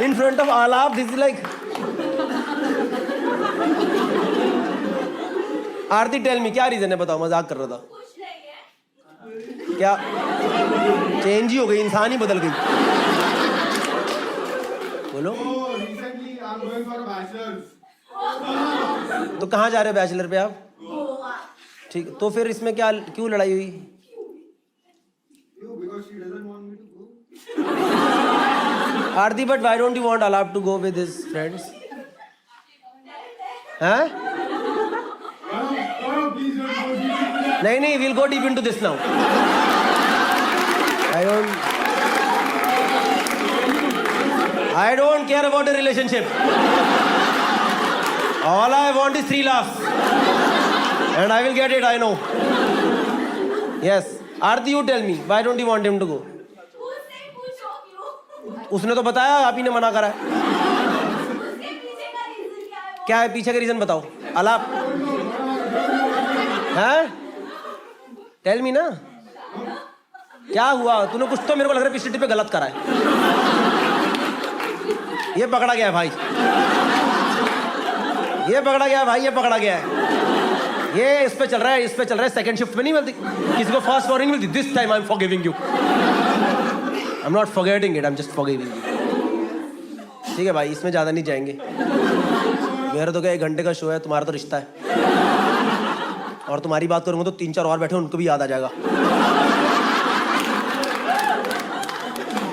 In front of Alap this is like. Aarti tell me, क्या रीजन है बताओ. मजाक कर रहा था. क्या चेंज ही हो गई, इंसान ही बदल गई. बोलो. Oh, recently I'm going for a bachelor's. तो कहाँ जा रहे हो बैचलर पे आप? ठीक, तो फिर इसमें क्या, क्यों लड़ाई हुई? You, because she doesn't want me to go. Aarti, but why don't you want Alap to go with his friends? हाँ? Oh, please don't go. नहीं, we'll go deep into this now. I don't care about a relationship. All I want is 3 laughs. And I will get it, I know. Yes. Arti, you tell me, why don't you want him to go? उसने तो बताया, आप ही ने मना करा है. क्या है पीछे का रीजन बताओ. आलाप. हैं? टेल मी ना. क्या हुआ? तूने कुछ तो मेरे को लग रहा है पिछली ट्रिप पे गलत करा है. ये पकड़ा गया है भाई. ये पकड़ा गया है भाई, ये पकड़ा गया है. ये इस पे चल रहा है, इस पे चल रहा है. सेकंड शिफ्ट में नहीं मिलती किसी को, फर्स्ट वार्निंग मिलती. This time I am forgiving you. I am not forgetting it, I am just forgiving you. ठीक है भाई, इसमें ज्यादा नहीं जाएंगे. मेरा तो क्या 1 घंटे का शो है, तुम्हारा तो रिश्ता है. और तुम्हारी बात करूंगा तो 3-4 और बैठे, उनको भी याद आ जाएगा.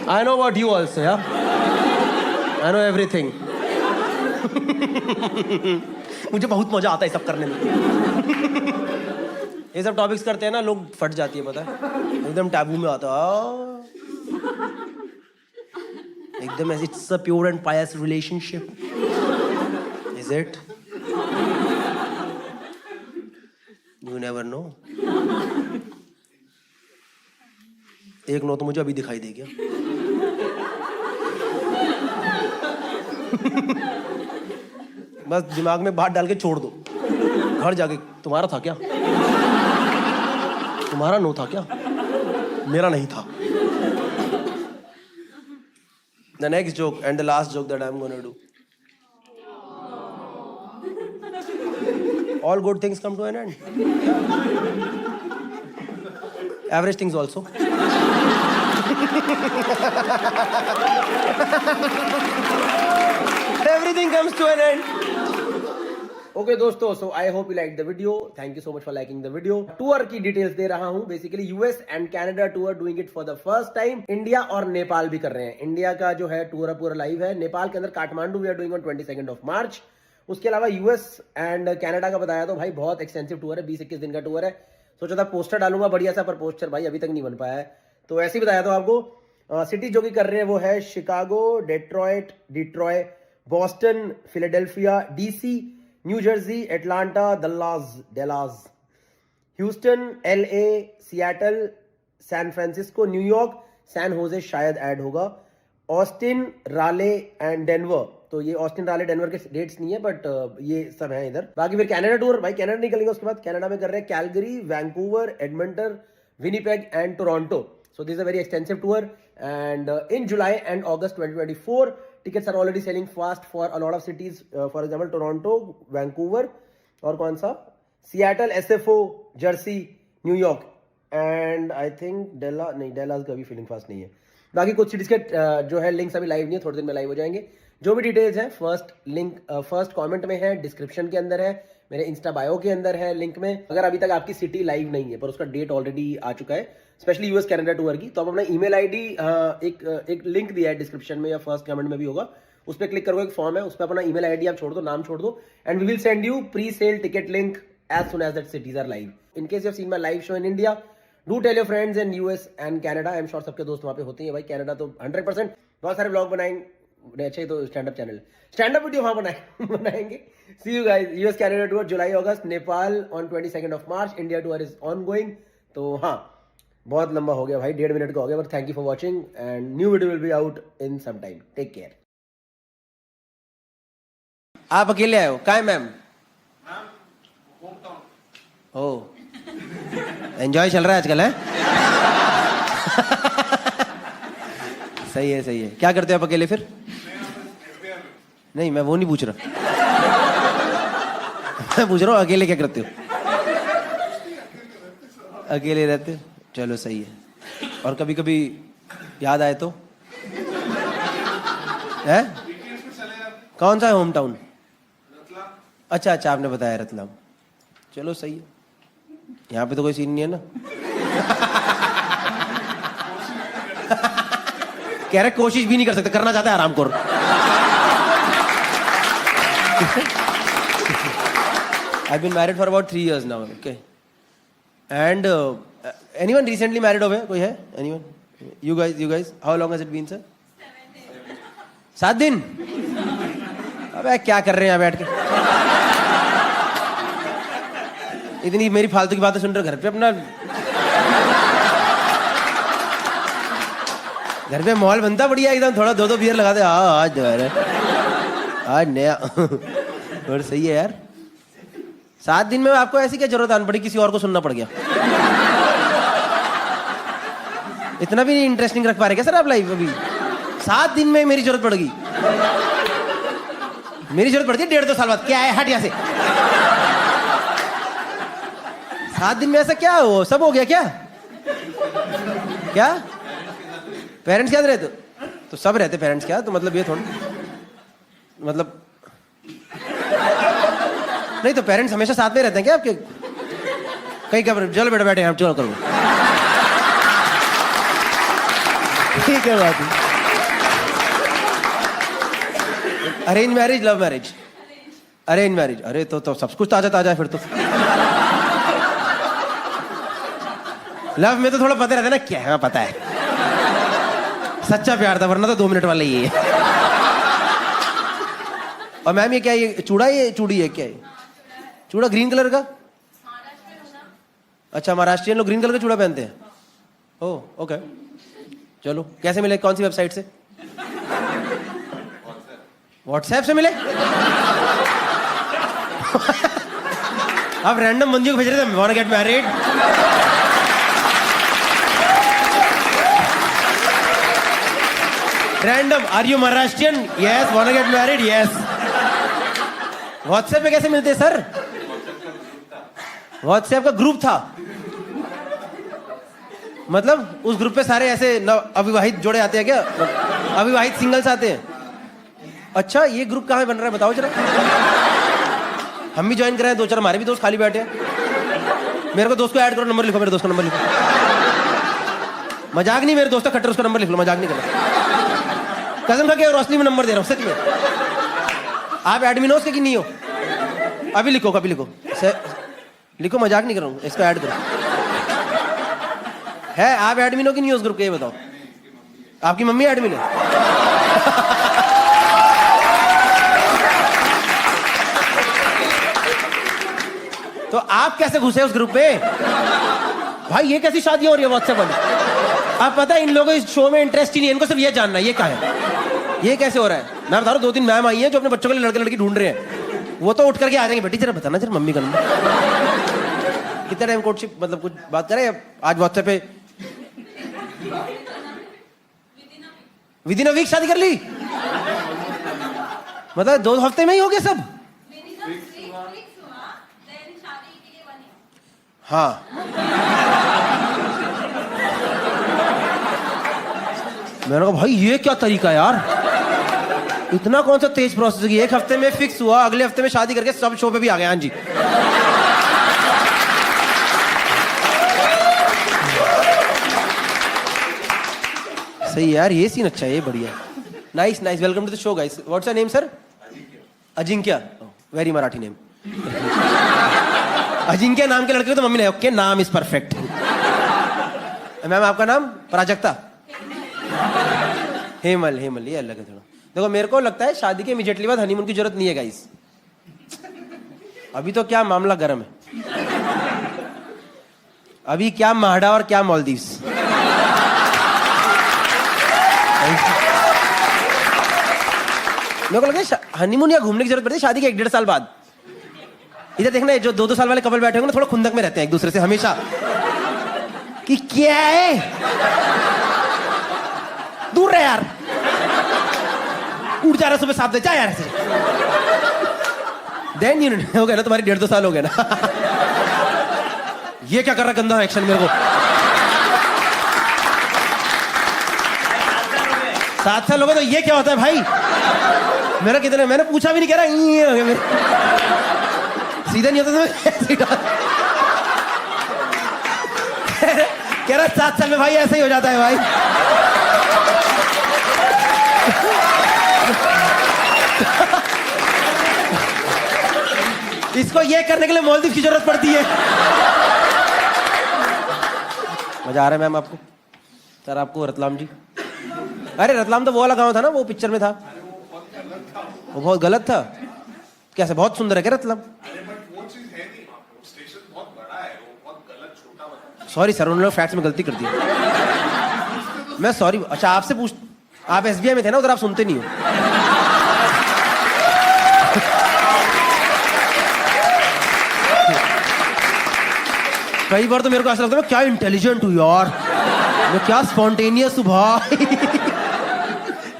I know what you also, yeah? I know everything. मुझे बहुत मजा आता है सब करने में. ये सब टॉपिक्स करते हैं ना, लोग फट जाती है, पता है. एकदम टैबू में आता है. एकदम ऐसे. It's a pure and Payas relationship. Is it? You never know. एक नो तो मुझे अभी दिखाई दे गया. बस दिमाग में बात डाल के छोड़ दो. घर जाके, तुम्हारा था क्या? तुम्हारा नो था क्या? मेरा नहीं था. The next joke and the last joke that I am gonna do. All good things come to an end. Average things also. Everything comes to an end. Okay दोस्तों, so I hope you liked the video. Thank you so much for liking the video. Tour की details दे रहा हूँ. Basically US and Canada tour, doing it for the first time. India और नेपाल भी कर रहे हैं. India का जो है टूर पूरा लाइव है. नेपाल के अंदर Kathmandu we are doing on 22 of March. उसके अलावा यूएस एंड कनाडा का बताया तो भाई बहुत एक्सटेंसिव टूर है. 20-21 दिन का टूर है. सोचा था पोस्टर डालूंगा बढ़िया सा, पर पोस्टर भाई अभी तक नहीं बन पाया है. तो ऐसे ही बताया था आपको. सिटी जो कि कर रहे हैं वो है Chicago, Detroit, Boston, Philadelphia, DC, New Jersey, Atlanta, Dallas, Houston, LA, Seattle, San Francisco, New York, San Jose शायद ऐड होगा, ऑस्टिन, राले एंड डेनवर. तो ये ऑस्टिन राले डेनवर के डेट्स नहीं है, बट ये सब है इधर। बाकी फिर कनाडा टूर, भाई कनाडा निकलेंगे उसके बाद। कनाडा में कर रहे हैं Calgary, Vancouver, Edmonton, Winnipeg and Toronto. So this is a very extensive tour, and in July and August 2024, tickets are already selling fast for a lot of cities. For example, Toronto, Vancouver, और कौन सा? Seattle, SFO, Jersey, New York, and I think Dallas का भी feeling fast नहीं है। बाकी कुछ cities के जो है लिंक्स अभी लाइव नहीं है, थोड़ी देर में लाइव हो जाएंगे। जो भी डिटेल्स हैं फर्स्ट कमेंट में है, डिस्क्रिप्शन के अंदर है, मेरे इंस्टा बायो के अंदर है लिंक में। अगर अभी तक आपकी सिटी लाइव नहीं है पर उसका डेट ऑलरेडी आ चुका है, स्पेशली यूएस कनाडा टूर की, तो आप अपना ईमेल आईडी एक लिंक दिया है डिस्क्रिप्शन में या फर्स्ट कमेंट में भी होगा, उस पर क्लिक करोगे, एक फॉर्म है, उस पर अपना ईमेल आईडी आप छोड़ दो, नाम छोड़ दो, and we will send you presale ticket link as soon as that cities are live. In case you have seen my live show in India, do tell your friends in US and Canada. I am sure सबके दोस्त वहाँ पे होते हैं भाई। Canada तो 100% बहुत सारे ब्लॉग बनाएंगे, अच्छा ही तो stand up channel, stand up video वहाँ बनाएंगे। See you guys, US Canada tour July August, Nepal on 22 of March, India tour is ongoing. तो हाँ, बहुत लंबा हो गया भाई, 1.5 मिनट का हो गया, but thank you for watching and new video will be out in some time. Take care. आप अकेले आए हो? काय मैम? ओ एंजॉय चल रहा है आजकल, है? सही है सही है। क्या करते हो आप अकेले फिर? नहीं, मैं वो नहीं पूछ रहा। मैं पूछ रहा हूँ अकेले क्या करते हो? अकेले रहते हो, चलो सही है। और कभी कभी याद आए तो है? कौन सा है होम टाउन? अच्छा अच्छा, आपने बताया रतलाम, चलो सही है। यहाँ पे तो कोई सीन नहीं है ना? कह रहे कोशिश भी नहीं कर सकते, करना चाहता है आराम खोर। I've been married for about 3 years now, okay? And anyone recently married over here? कोई है? Anyone? You guys, how long has it been, sir? 7 दिन? अबे क्या कर रहे हैं यहाँ बैठ के? इतनी मेरी फालतू की बातें सुन रहे हो घर पे अपना? घर पे माहौल बनता बढ़िया एकदम, थोड़ा 2 बियर लगा दे, आज दोबारा, आज नया। और सही है यार। 7 दिन में आपको ऐसी क्या जरूरत आन पड़ी, किसी और को सुनना पड़ गया? इतना भी इंटरेस्टिंग रख पा रहे क्या सर आप लाइफ अभी? 7 दिन में मेरी जरूरत पड़ गई? मेरी जरूरत पड़ती है 1.5-2 साल बाद। क्या है, हट यहाँ से। 7 दिन में ऐसा क्या हो, सब हो गया क्या? क्या पेरेंट्स क्या रहते? तो सब रहते पेरेंट्स क्या? तो मतलब ये थोड़ा, मतलब नहीं तो पेरेंट्स हमेशा साथ में रहते हैं क्या आपके? कहीं क्या? चलो बेटा बैठे, हम चलो करो। ठीक है बात है। Arrange marriage, love marriage? Arrange marriage. अरे तो सब कुछ ताजा ताजा है फिर तो। लव में तो थोड़ा पता रहता है ना, क्या है पता है, सच्चा प्यार था, वरना तो 2 मिनट वाला ही है। और मैम ये क्या है, ये चूड़ा, ये चूड़ी है क्या है? चूड़ा ग्रीन कलर का? अच्छा, महाराष्ट्रियन लोग ग्रीन कलर का चूड़ा पहनते हैं? ओह ओके, चलो। कैसे मिले, कौन सी वेबसाइट से? व्हाट्सएप से मिले? आप रैंडम बंदियों को भेज रहे थे, want to get married? Random, are you Maharashtrian? Yes, want to get married? Yes. WhatsApp पे कैसे मिलते हैं सर? व्हाट्सएप का ग्रुप था, मतलब उस ग्रुप पे सारे ऐसे अविवाहित जोड़े आते हैं क्या? अविवाहित सिंगल्स आते हैं? अच्छा, ये ग्रुप कहाँ बन रहा है बताओ जरा। हम भी ज्वाइन कराए, 2-4 हमारे भी दोस्त खाली बैठे हैं। मेरे को दोस्त को ऐड करो, नंबर लिखो, मेरे दोस्त का नंबर लिखो। मजाक नहीं, मेरे दोस्त खट्टर, उसका नंबर लिख लो, मजाक नहीं करना। कजन का क्या, रोशनी में नंबर दे रहा हूँ सच में। आप एडमिन हो उसके कि नहीं हो? अभी लिखो, कभी लिखो, लिखो, मजाक नहीं कर रहा हूँ, इसको ऐड करो। है आप एडमिन हो कि नहीं हो उस ग्रुप के, ये बताओ। आपकी मम्मी एडमिन है? तो आप कैसे घुसे उस ग्रुप पे? भाई ये कैसी शादी हो रही है व्हाट्सएप वाली? आप पता है इन लोगों को इस शो में इंटरेस्ट ही नहीं है, इनको सिर्फ ये जानना है ये क्या है, ये कैसे हो रहा है। मैं बता रहा हूँ 2-3 मैम आई हैं जो अपने बच्चों के लिए लड़के लड़की ढूंढ रहे हैं, वो तो उठ करके आ जाएंगे, बेटी जरा बताना जरा मम्मी का नंबर। कितना टाइम कोर्टशिप, मतलब कुछ बात करें आज व्हाट्सएप पे? विद इन अ वीक शादी कर ली, मतलब 2 हफ्ते में ही हो गया सब? हाँ मैंने कहा भाई ये क्या तरीका है यार, इतना कौन सा तेज प्रोसेस है? 1 हफ्ते में फिक्स हुआ, अगले हफ्ते में शादी करके सब शो पे भी आ गए। हाँ जी, सही यार, ये सीन अच्छा है, ये बढ़िया। Nice nice, welcome to the show guys. What's your name sir? Ajinkya, very Marathi name. Ajinkya नाम के लड़के को तो मम्मी ने ओके नाम इज परफेक्ट। मैम आपका नाम? प्राजक्ता। हेमल, हेमल ये अलग है थोड़ा। देखो मेरे को लगता है शादी के इमीडिएटली बाद हनीमून की जरूरत नहीं है गाइस, अभी तो क्या मामला गर्म है, अभी क्या माहडा और क्या मालदीव्स। मेरे को लगता है हनीमून या घूमने की जरूरत पड़ती है शादी के 1-1.5 साल बाद। इधर देखना है जो 2-2 साल वाले कपल बैठे होंगे ना, थोड़ा खुंदक में रहते हैं एक दूसरे से हमेशा कि क्या है, दूर रहे यार, उठ जा रहा सुबह 7 बजे, जा यार ऐसे। देन यू हो गया ना तुम्हारी 1.5-2 साल हो गए ना। ये क्या कर रहा गंदा एक्शन मेरे को। 7 साल हो गए तो ये क्या होता है भाई? मेरा कितने, मैंने पूछा भी नहीं, कह रहा सीधा नहीं होता तो कह रहा 7 साल में भाई ऐसा ही हो जाता है भाई। इसको ये करने के लिए मालदीव की जरूरत पड़ती है। मजा आ रहा है मैम आपको? सर आपको रतलाम जी? अरे रतलाम तो वो वाला गांव था ना, वो पिक्चर में था, वो बहुत गलत था। कैसे बहुत सुंदर है क्या रतलाम? सॉरी सर, उन्होंने फैक्ट्स में गलती कर दी। मैं सॉरी। अच्छा आपसे पूछ, आप एसबीआई में थे ना, उधर आप सुनते नहीं हो। कई बार तो मेरे को ऐसा लगता है मैं क्या इंटेलिजेंट हूँ यार, मैं क्या स्पॉन्टेनियस हूँ भाई।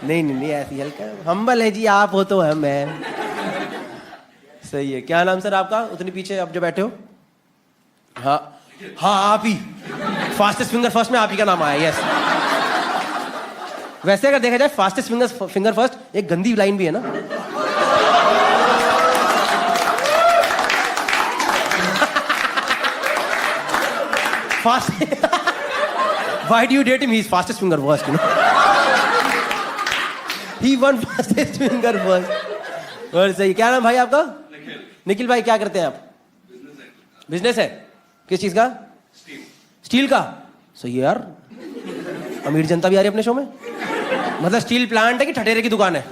नहीं नहीं नहीं, ऐसी हल्का हम्बल है जी आप हो तो हम है। सही है। क्या नाम सर आपका? उतनी पीछे आप जो बैठे हो। हाँ हाँ आप ही, फास्टेस्ट फिंगर फर्स्ट में आप ही का नाम आया। यस, वैसे अगर देखा जाए फास्टेस्ट फिंगर फर्स्ट एक गंदी लाइन भी है ना। Fast why do you date him? He is fastest finger first, you know. He one fastest finger first. और सही। क्या नाम भाई आपका? निखिल भाई क्या करते हैं आप? बिजनेस है। किस चीज का? स्टील का। सही है यार, अमीर जनता भी आ रही है अपने शो में। मतलब स्टील प्लांट है कि ठठेरे की दुकान है?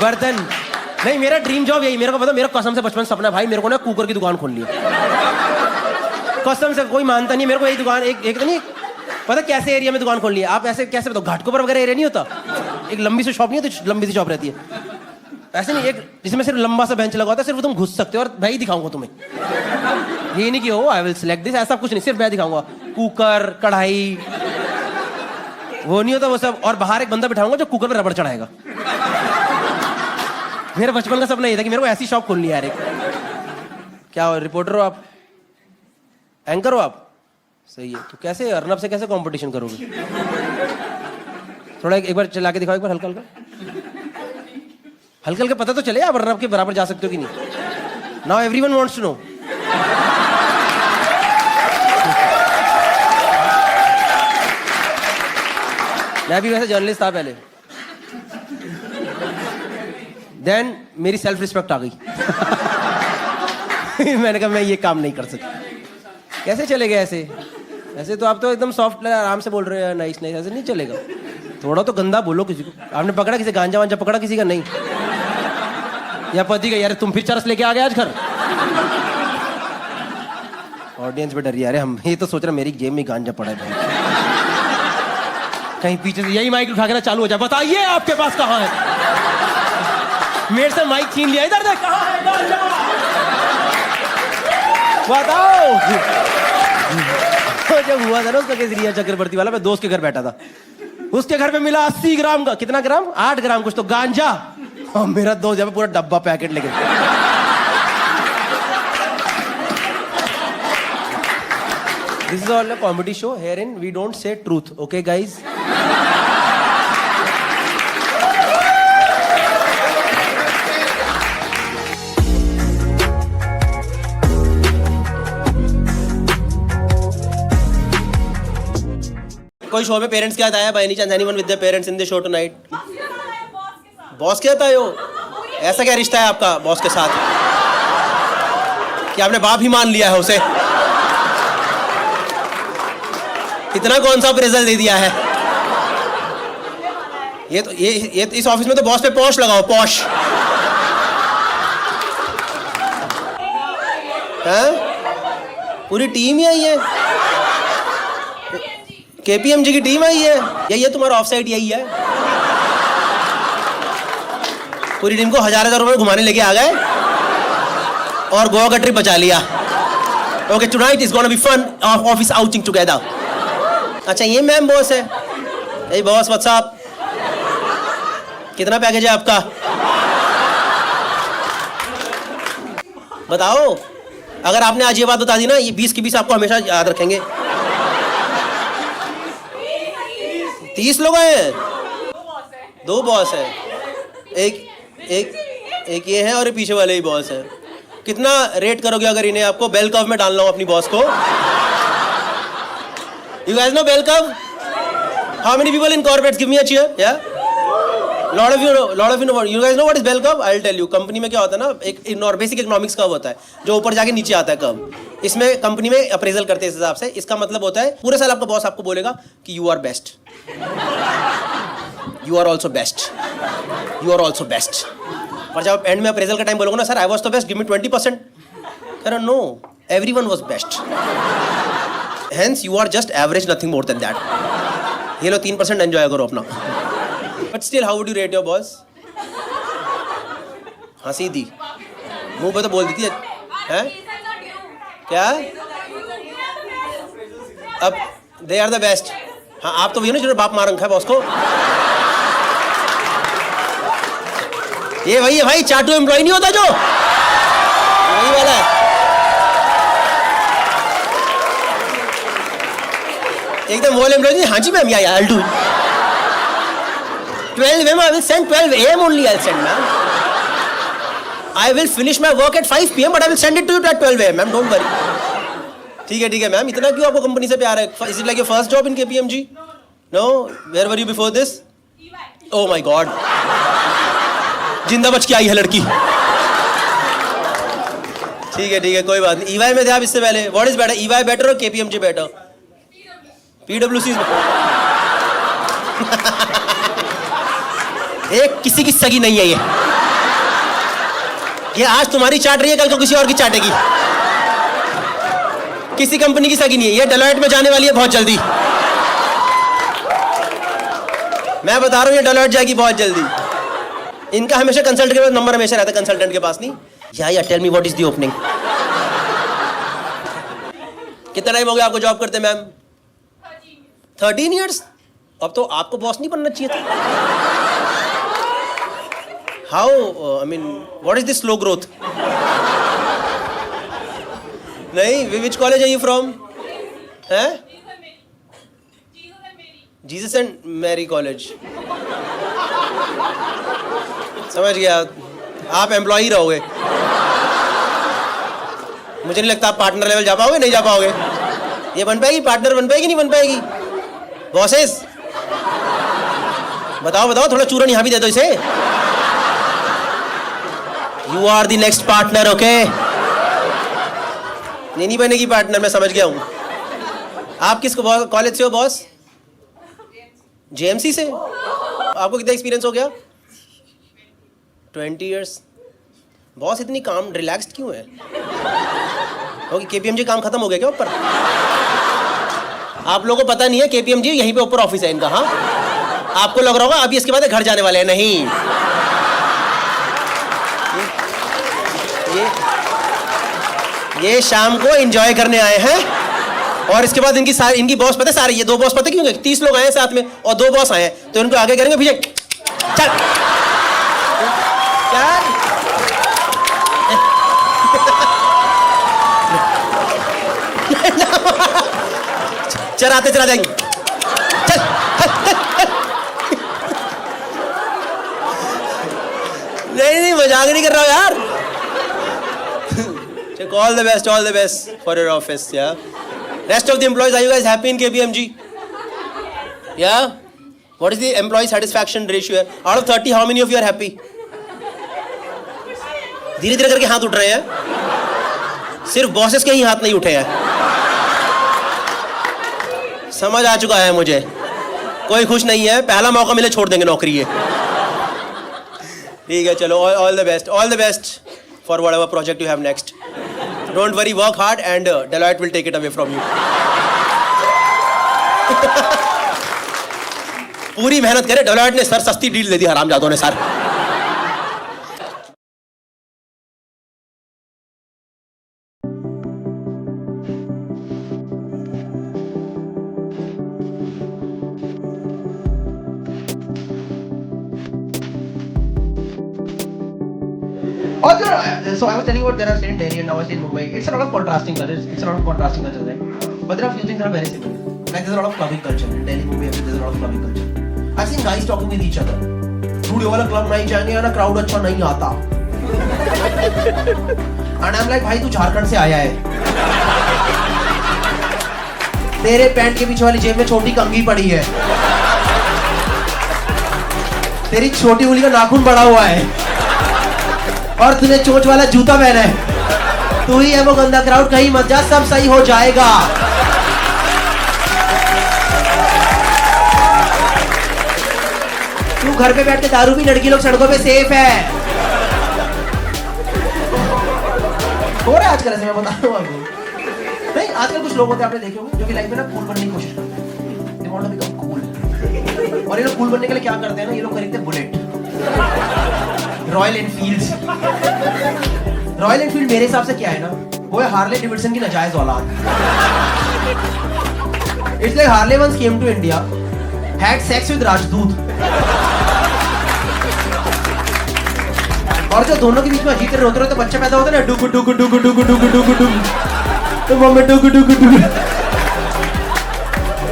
बर्तन नहीं, मेरा ड्रीम जॉब यही। मेरे को पता, मेरा कसम से बचपन सपना भाई, मेरे को ना कुकर की दुकान खोलनी है। कसम से, कोई मानता नहीं मेरे को। यही दुकान एक तो नहीं पता कैसे एरिया में दुकान खोलनी है। आप ऐसे कैसे बताओ, घाटकोपर वगैरह एरिया नहीं होता, एक लंबी सी शॉप नहीं होती, लंबी सी शॉप रहती है ऐसे नहीं, एक जिसमें सिर्फ लंबा सा बेंच लगा होता है, सिर्फ तुम घुस सकते हो और भाई दिखाऊंगा तुम्हें। ये नहीं कि हो आई विल सिलेक्ट दिस, ऐसा कुछ नहीं, सिर्फ मैं दिखाऊंगा। कुकर, कढ़ाई, वो नहीं होता वो सब। और बाहर एक बंदा बिठाऊंगा जो कुकर में रबड़ चढ़ाएगा। मेरा बचपन का सपना ये था कि मेरे को ऐसी शॉप खोलनी है यार एक। क्या हो, रिपोर्टर हो आप? एंकर हो आप? सही है। तो कैसे अर्नब से कैसे कंपटीशन करोगे? थोड़ा एक बार चला के दिखाओ, एक बार हल्का हल्का हल्का हल्का, पता तो चले आप अर्नब के बराबर जा सकते हो कि नहीं। Now everyone wants to know. मैं भी वैसे जर्नलिस्ट था पहले, देन मेरी सेल्फ रिस्पेक्ट आ गई। मैंने कहा मैं ये काम नहीं कर सकता। कैसे चलेगा ऐसे? ऐसे तो आप तो एकदम सॉफ्ट आराम से बोल रहे हो, नाइस नाइस, ऐसे नहीं चलेगा। थोड़ा तो गंदा बोलो किसी को। आपने पकड़ा किसी गांजा वांजा पकड़ा किसी का? नहीं। या पति का यार तुम फिर चरस लेके आ गए आज घर। ऑडियंस भी डर रही है, अरे हम ये तो सोच रहे मेरी जेब में गांजा पड़ा है भाई। कहीं पीछे से यही माइक उठा के ना चालू हो जाए, बताइए आपके पास कहाँ है। मेरे से माइक छीन लिया, इधर देख कहाँ है, इधर जा। बताओ। तो जब हुआ था ना उसका केस रिया चक्रवर्ती वाला, मैं दोस्त के घर बैठा था, उसके घर पे मिला 80 ग्राम का, कितना ग्राम, 8 ग्राम कुछ तो गांजा, और मेरा दोस्त जब पूरा डब्बा पैकेट लेके। This is all a comedy show. Herein we don't say truth, okay, guys? कोई शो में पेरेंट्स के साथ आया? By any chance anyone with the parents in the show tonight? Boss के साथ आए हो? ऐसा क्या रिश्ता है आपका बॉस के साथ कि आपने बाप ही मान लिया है उसे? इतना कौन सा अप्रेजल दे दिया है? ये तो इस ऑफिस में तो बॉस पे पॉश लगाओ, पॉश। हैं? पूरी टीम ही आई है, केपीएमजी की टीम आई है। ये तुम्हारा ऑफ साइड यही है। पूरी टीम को 1000 रुपए घुमाने लेके आ गए और गोवा का ट्रिप बचा लिया। Okay, tonight is gonna be fun office outing together. अच्छा, ये मैम बॉस है? hey boss, what's up? कितना पैकेज है आपका? बताओ। अगर आपने आज ये बात बता दी ना, ये 20 की 20 आपको हमेशा याद रखेंगे। 30 लोग हैं? 2 बॉस है। एक ये है और ये पीछे वाले ही बॉस है। कितना रेट करोगे अगर इन्हें आपको बेल कर्व में डालना हो अपनी बॉस को? You guys know bell curve? How many people in corporates? Give me a cheer. Yeah. Lot of you know. You guys know what is bell curve? I'll tell you. Company में क्या होता है ना, एक basic economics curve होता है जो ऊपर जाके नीचे आता है कर्व। इसमें कंपनी में अप्रेजल करते हैं इस हिसाब से। इसका मतलब होता है पूरे साल आपका बॉस आपको बोलेगा कि you are best, you are also best, you are also best. और जब एंड में अप्रेजल का टाइम बोलोगे ना, sir I was the best, give me 20%। अरे no, everyone was best. Hence, you are just average, nothing more than that. ये लो 3% enjoy करो अपना। But still, how would you rate your boss? हाँ, सीधी मुंह पे तो बोल दी थी। हैं? क्या? अब they are the best. हाँ, आप तो वही हो ना जिन्होंने बाप मार रखा है बॉस को। ये वही है भाई, चाटू एम्प्लॉय नहीं होता जो, वही वाला है। एकदम वो एम्प्लॉय। हाँ जी मैम, या I'll do 12 ma'am, I will send 12 AM only. I'll send ma'am. I will finish my work at 5 PM, but I will send it to you at 12 AM, ma'am. Don't worry. ठीक है ma'am. इतना क्यों आपको company से प्यार है? Is it like your first job in KPMG? No. Where were you before this? Oh my God. जिंदा बच के आई है लड़की। ठीक है कोई बात नहीं। EY में थे आप इससे पहले? What is better, EY better or KPMG better? PwC। एक किसी की सगी नहीं है ये आज तुम्हारी चाट रही है, कल को किसी और की चाटेगी। किसी कंपनी की सगी नहीं है ये। डेलॉयट में जाने वाली है बहुत जल्दी। मैं बता रहा हूँ ये डेलॉयट जाएगी बहुत जल्दी। इनका हमेशा कंसल्टेंट के पास नंबर हमेशा रहता है, कंसल्टेंट के पास नहीं। या tell me what is the opening. कितना टाइम हो गया आपको जॉब करते मैम? 13 years? अब तो आपको बॉस नहीं बनना चाहिए था। How? I mean, what is this slow growth? नहीं, which college are you from? हैं? Jesus and Mary College. समझ गया, आप एम्प्लॉई रहोगे। मुझे नहीं लगता आप पार्टनर लेवल जा पाओगे, नहीं जा पाओगे। ये बन पाएगी, पार्टनर बन पाएगी, नहीं बन पाएगी? बॉसेस बताओ, थोड़ा चूरन यहाँ भी दे दो इसे। You are the next partner, okay? नहीं बनेगी पार्टनर, मैं समझ गया हूँ। आप किस कॉलेज से हो बॉस? JMC से। आपको कितना एक्सपीरियंस हो गया? 20 years। बॉस इतनी काम रिलैक्स्ड क्यों है? ओके, KPMG काम खत्म हो गया क्या ऊपर? आप लोगों को पता नहीं है, KPMG यहीं पे ऊपर ऑफिस है इनका। हाँ, आपको लग रहा होगा अभी इसके बाद घर जाने वाले हैं, नहीं। ये शाम को एंजॉय करने आए हैं और इसके बाद इनकी बॉस पता है सारे, ये 2 बॉस पता क्यों, 30 लोग आए हैं साथ में और 2 बॉस आए हैं, तो इनको आगे करेंगे पीछे चल क्या चराते जाएंगे चल नहीं मजाक नहीं कर रहा हूं यार। All the best for your office, yeah. Rest of the employees, are you guys happy in KPMG? Yeah? What is the employee satisfaction ratio here? Out of 30, how many of you are happy? धीरे धीरे करके हाथ उठ रहे हैं, सिर्फ bosses के ही हाथ नहीं उठे हैं। समझ आ चुका है मुझे, कोई खुश नहीं है, पहला मौका मिले छोड़ देंगे नौकरी ये। ठीक है चलो, all the best for whatever project you have next. Don't worry, work hard and Deloitte will take it away from you. पूरी मेहनत करे, Deloitte ने सर सस्ती डील दे दी हरामजादों ने sir. So I was telling you about there are in Delhi and now I was in Mumbai. It's a lot of contrasting cultures. Right? But there are a few things that are very similar. Like there's a lot of clubbing culture in Delhi, Mumbai. There's a lot of clubbing culture. I've seen guys talking with each other. Dude, ये वाला club नहीं जाएंगे ना, crowd अच्छा नहीं आता. And I'm like, भाई तू झारखंड से आया है. तेरे पैंट के पीछे वाली जेब में छोटी कंघी पड़ी है. तेरी छोटी उंगली का नाखून बड़ा हुआ है. और तूने चोंच वाला जूता पहना है. तू ही है वो गंदा क्राउड, कहीं मत जा, सब सही हो जाएगा. तू घर पे बैठ के दारू पी, लड़की लोग सड़कों पे सेफ है. हो रहा है आजकल ऐसे, मैं बता रहा हूँ आपको. नहीं, आजकल कुछ लोग होते हैं आपने देखे होंगे जो कि लाइफ में ना कूल बनने की कोशिश करते हैं. They want to become cool. और ये लोग कूल बनने के लिए क्या करते हैं ना, ये लोग खरीदते हैं bullet, royal Enfield. Royal Enfield मेरे हिसाब से क्या है ना, वो है हार्ले डेविडसन की नाजायज औलाद. It's like Harley once came to India, had sex with Rajdoot, और जो दोनों के बीच में अजीब तरह रोते रोते बच्चे पैदा होते हैं ना, डुगु डुगु डुगु डुगु डुगु डुगु डुगु, तो वो में डुगु डुगु डुगु,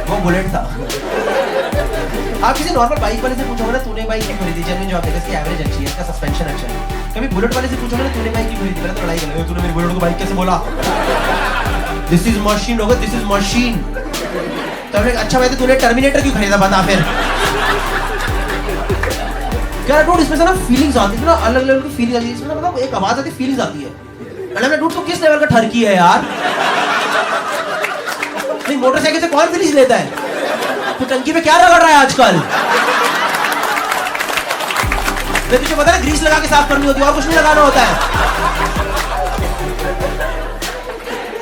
वो बुलेट था. आप किसी नॉर्मल बाइक वाले से पूछोगे ना, तूने बाइक क्यों खरीदी, जेन्युइन जवाब देगा इसकी एवरेज अच्छी है, इसका सस्पेंशन अच्छा है. कभी बुलेट वाले से पूछोगे ना, तूने बाइक क्यों खरीदी, पहले तो लड़ाई करेंगे, तूने मेरी बुलेट को बाइक कैसे बोला, दिस इज मशीन होगा, दिस इज मशीन. तो हमने अच्छा भाई तूने टर्मिनेटर क्यों खरीदा, बता फिर. क्या डूड, इसमें से ना फीलिंग्स आती है ना, अलग लेवल की फीलिंग आती है इसमें, मतलब एक आवाज आती है, फीलिंग्स आती है. अरे डूड तो किस लेवल का ठरकी है यार. नहीं, मोटरसाइकिल से कौन फीलिंग्स लेता है, तो टंकी पे क्या रगड़ रहा है आजकल. तुझे पता है ग्रीस लगा के साफ करनी होती है और कुछ नहीं लगाना होता है.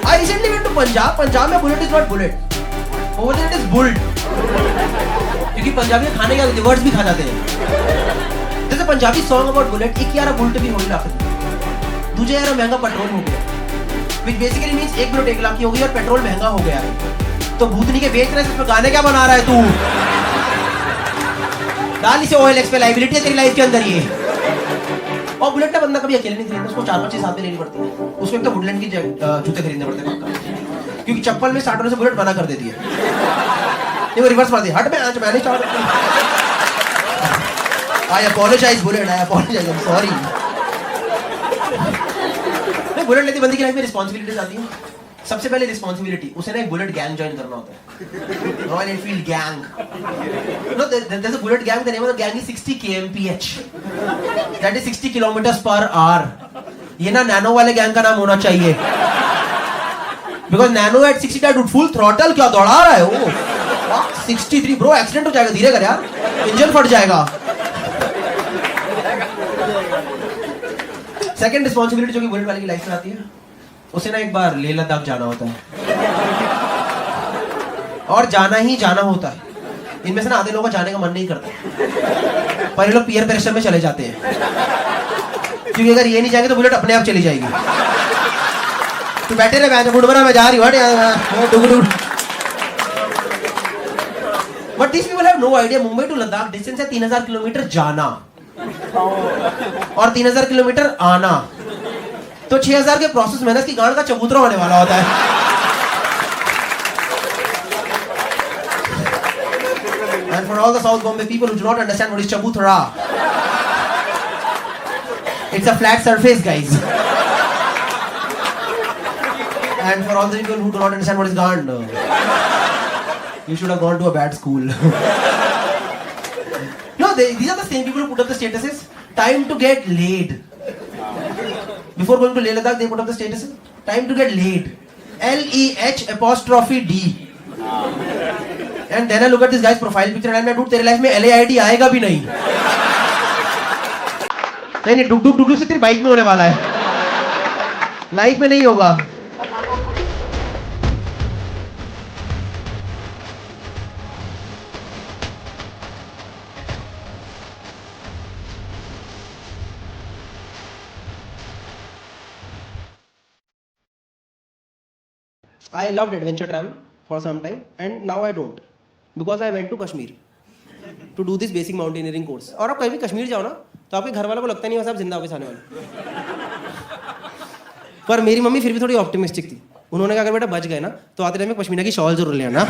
I recently went to Punjab में bullet is not bullet, over there it is bulled. क्योंकि पंजाबी में खाने के वर्ड्स भी खा जाते हैं. जैसे पंजाबी सॉन्ग अबाउट बुलेट, एक यार बुलेट भी होने लगता है, तुझे यार महंगा पेट्रोल हो गया, which basically means एक बुलेट 1 लाख की हो गई और पेट्रोल महंगा हो गया है. तो भूतनी के बेच रहे हैं, गाने क्या बना रहा है तू. डाल इसे OLX पे, लाइबिलिटी है तेरी लाइफ के अंदर ये. और बुलेट का बंदा कभी अकेले नहीं खरीदता, उसको 4-5 चीज साथ में लेनी पड़ती है. उसको एक तो वुडलैंड की जूते खरीदने पड़ते हैं, क्योंकि चप्पल में स्टार्ट होने से बुलेट मना कर देती है. ये वो रिवर्स मारती है, हट मैं आज मैंने start. I apologize bullet, I apologize, I am sorry. नहीं, बुलेट लेती बंदी की लाइफ में रिस्पांसिबिलिटीज आती है. सबसे पहले रिस्पांसिबिलिटी, उसे ना एक बुलेट गैंग ज्वाइन करना होता है, Royal Enfield gang. No, there is a bullet gang, the name of the gang is 60 kmph, that is 60 km/h. ये ना नैनो वाले गैंग का नाम होना चाहिए, because Nano at 60 that full throttle, क्या दौड़ा रहा है वो. 63 ब्रो, एक्सीडेंट हो जाएगा, धीरे कर यार, इंजन फट जाएगा. सेकंड रिस्पांसिबिलिटी जो कि बुलेट वाले की लाइफ में आती है, उसे ना एक बार लेह लद्दाख जाना होता है, और जाना ही जाना होता है. इनमें से ना आधे लोगों का जाने का मन नहीं करता, पर ये लोग पीयर प्रेशर में चले जाते हैं, क्योंकि अगर ये नहीं जाएंगे तो बुलेट अपने आप चली जाएगी। तो बैठे रहे मैं बुढ़बरा मैं जा रही हूँ। But this people have no idea Mumbai to Ladakh distance है 3000 किलोमीटर जाना और 3000 किलोमीटर आना, तो 6000 के प्रोसेस में इसकी गांड का चबूतरा होने वाला होता है। And for all the South Bombay people who do not understand what is chabutra, it's a flat surface, guys. And for all the people who do not understand what is gand, you should have gone to a bad school. No, these are the same people who put up the statuses. Time to get laid. Before going to Leh Ladakh, they put up the statuses. Time to get laid. LEH''D. And then I look at this guy's profile picture and I'm like, dude, तेरे life में LAID आएगा भी नहीं। नहीं डुक डुक डुक से तेरी bike में होने वाला है, लाइफ में नहीं होगा। I loved adventure travel for some time and now I don't, because I went to Kashmir to do this basic mountaineering course. और आप कहीं भी कश्मीर जाओ ना तो आपके घर वालों को लगता नहीं है आप जिंदा वापस आने वाले, पर मेरी मम्मी फिर भी थोड़ी ऑप्टिमिस्टिक थी। उन्होंने कहा अगर बेटा बच गए ना तो आते टाइम में पश्मीना की शॉल जरूर ले आना।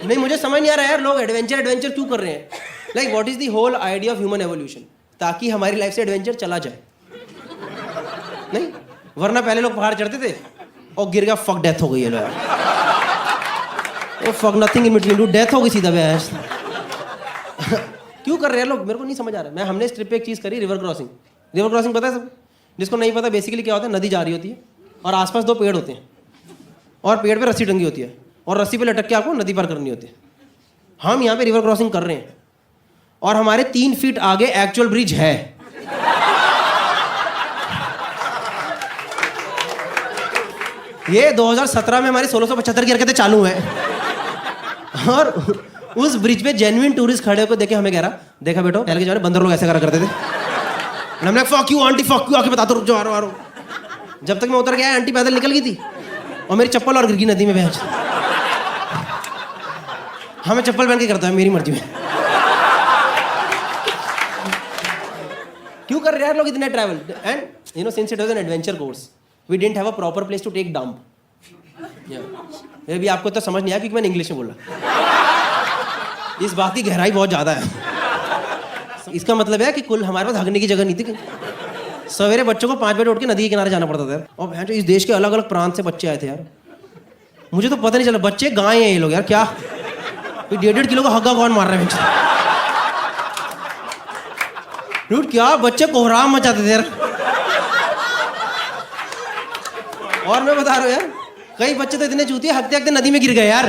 नहीं मुझे समझ नहीं आ रहा यार लोग एडवेंचर क्यों कर रहे हैं। Like what is the whole idea of human evolution, ताकि हमारी लाइफ से एडवेंचर चला जाए। नहीं वरना पहले लोग पहाड़ चढ़ते थे और गिर गया, फक डेथ हो गई है लोग, fuck nothing in between, death हो गई सीधा बहस। क्यों कर रहे हैं लोग, मेरे को नहीं समझ आ रहा है। हमने इस ट्रिप पे एक चीज़ करी, रिवर क्रॉसिंग। रिवर क्रॉसिंग पता है सब, जिसको नहीं पता बेसिकली क्या होता है, नदी जा रही होती है और आसपास 2 पेड़ होते हैं और पेड़ पे रस्सी टंगी होती है और रस्सी पे लटक के आपको नदी पार करनी होती है। हम यहाँ पे रिवर क्रॉसिंग कर रहे हैं और हमारे 3 फीट आगे एक्चुअल ब्रिज है। ये 2017 में हमारी 1675 की हरकतें चालू हैं और उस ब्रिज पे जेन्युइन टूरिस्ट खड़े होकर देखे हमें कह रहा, देखा बेटो पहले के जमाने बंदर लोग ऐसे करा करते थे। हमने fuck you aunty, fuck you, आके बता दो, रुक जाओ, आ रहा हूं। जब तक मैं उतर गया आंटी पैदल निकल गई थी और मेरी चप्पल और गिर गई नदी में बहस। हमें चप्पल पहन के करता है मेरी मर्जी में। क्यों कर रहे हैं लोग इतने travel? And you know since it was an adventure course we didn't have a proper place to take dump. भी आपको तो समझ नहीं आया क्योंकि मैंने इंग्लिश में बोला। इस बात की गहराई बहुत ज़्यादा है। इसका मतलब है कि कुल हमारे पास हगने की जगह नहीं थी। सवेरे बच्चों को 5 बजे उठ के नदी के किनारे जाना पड़ता था यार। और भैंस इस देश के अलग अलग प्रांत से बच्चे आए थे यार, मुझे तो पता नहीं चला। बच्चे गाय हैं ये लोग यार, क्या 1.5 किलो का हग्गा कौन मार रहे हैं? क्या बच्चे कोहराम मचाते थे यार। और मैं बता रहा हूँ यार, कई बच्चे तो इतने चूतिए हकते हकते नदी में गिर गए यार।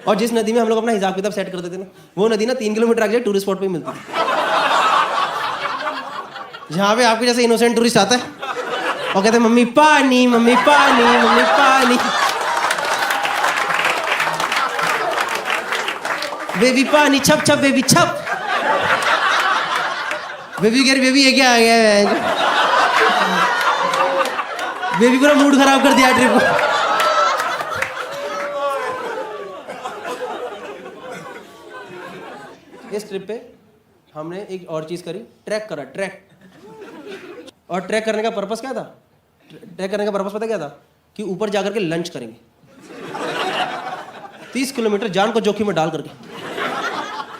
और जिस नदी में हम लोग अपना हिसाब किताब सेट करते थे ना, वो नदी ना 3 किलोमीटर आगे टूरिस्ट स्पॉट पे मिलती थी, जहाँ पे आपके जैसे इनोसेंट टूरिस्ट आता है और कहते हैं मम्मी पानी, मम्मी पानी, मम्मी पानी, बेबी पानी, छप छप बेबी छप। बेबी कह रही बेबी ये क्या आ गया है? बेबी पूरा मूड खराब कर दिया ट्रिप को। इस ट्रिप पे हमने एक और चीज करी, ट्रैक करा, ट्रैक। और ट्रैक करने का पर्पस क्या था? ट्रैक करने का पर्पस पता क्या था? कि ऊपर जाकर के लंच करेंगे 30 किलोमीटर जान को जोखिम में डाल करके।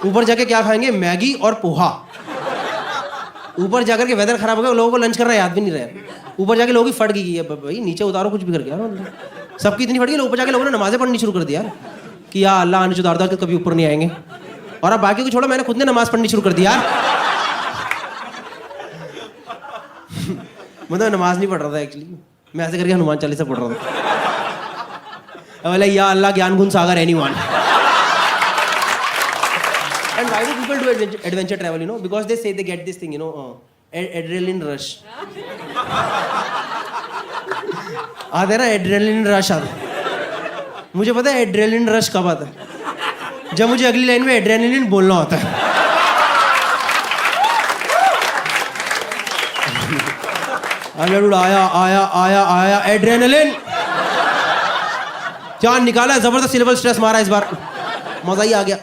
ऊपर जाके क्या खाएंगे? मैगी और पोहा। ऊपर जाकर के वेदर खराब हो गया, लोगों को लंच करना याद भी नहीं रहा। ऊपर जाके लोगों की फट गई है भाई, नीचे उतारो कुछ भी करके यार। सबकी इतनी फट गई, ऊपर जाके लोगों ने नमाजें पढ़नी शुरू कर दी यार कि या अल्लाह नीचे उतार दो कि कभी ऊपर नहीं आएंगे। और अब बाकी को छोड़ो, मैंने खुद ने नमाज पढ़नी शुरू कर दी यार। मतलब नमाज नहीं पढ़ रहा था एक्चुअली, मैं ऐसे करके हनुमान चालीसा पढ़ रहा था। बोला या अल्लाह ज्ञान गुण सागर anyone. And why do people do adventure travel? You know, because they say they get this thing, you know, adrenaline rush. आते ना adrenaline rush आते। मुझे पता है एड्रेनलिन रश कब आता है, जब मुझे अगली लाइन में एड्रेनलिन बोलना होता है। आया आया आया आया एड्रेनलिन, जान निकाला, जबरदस्त सिलेबल स्ट्रेस मारा इस बार, मजा ही आ गया।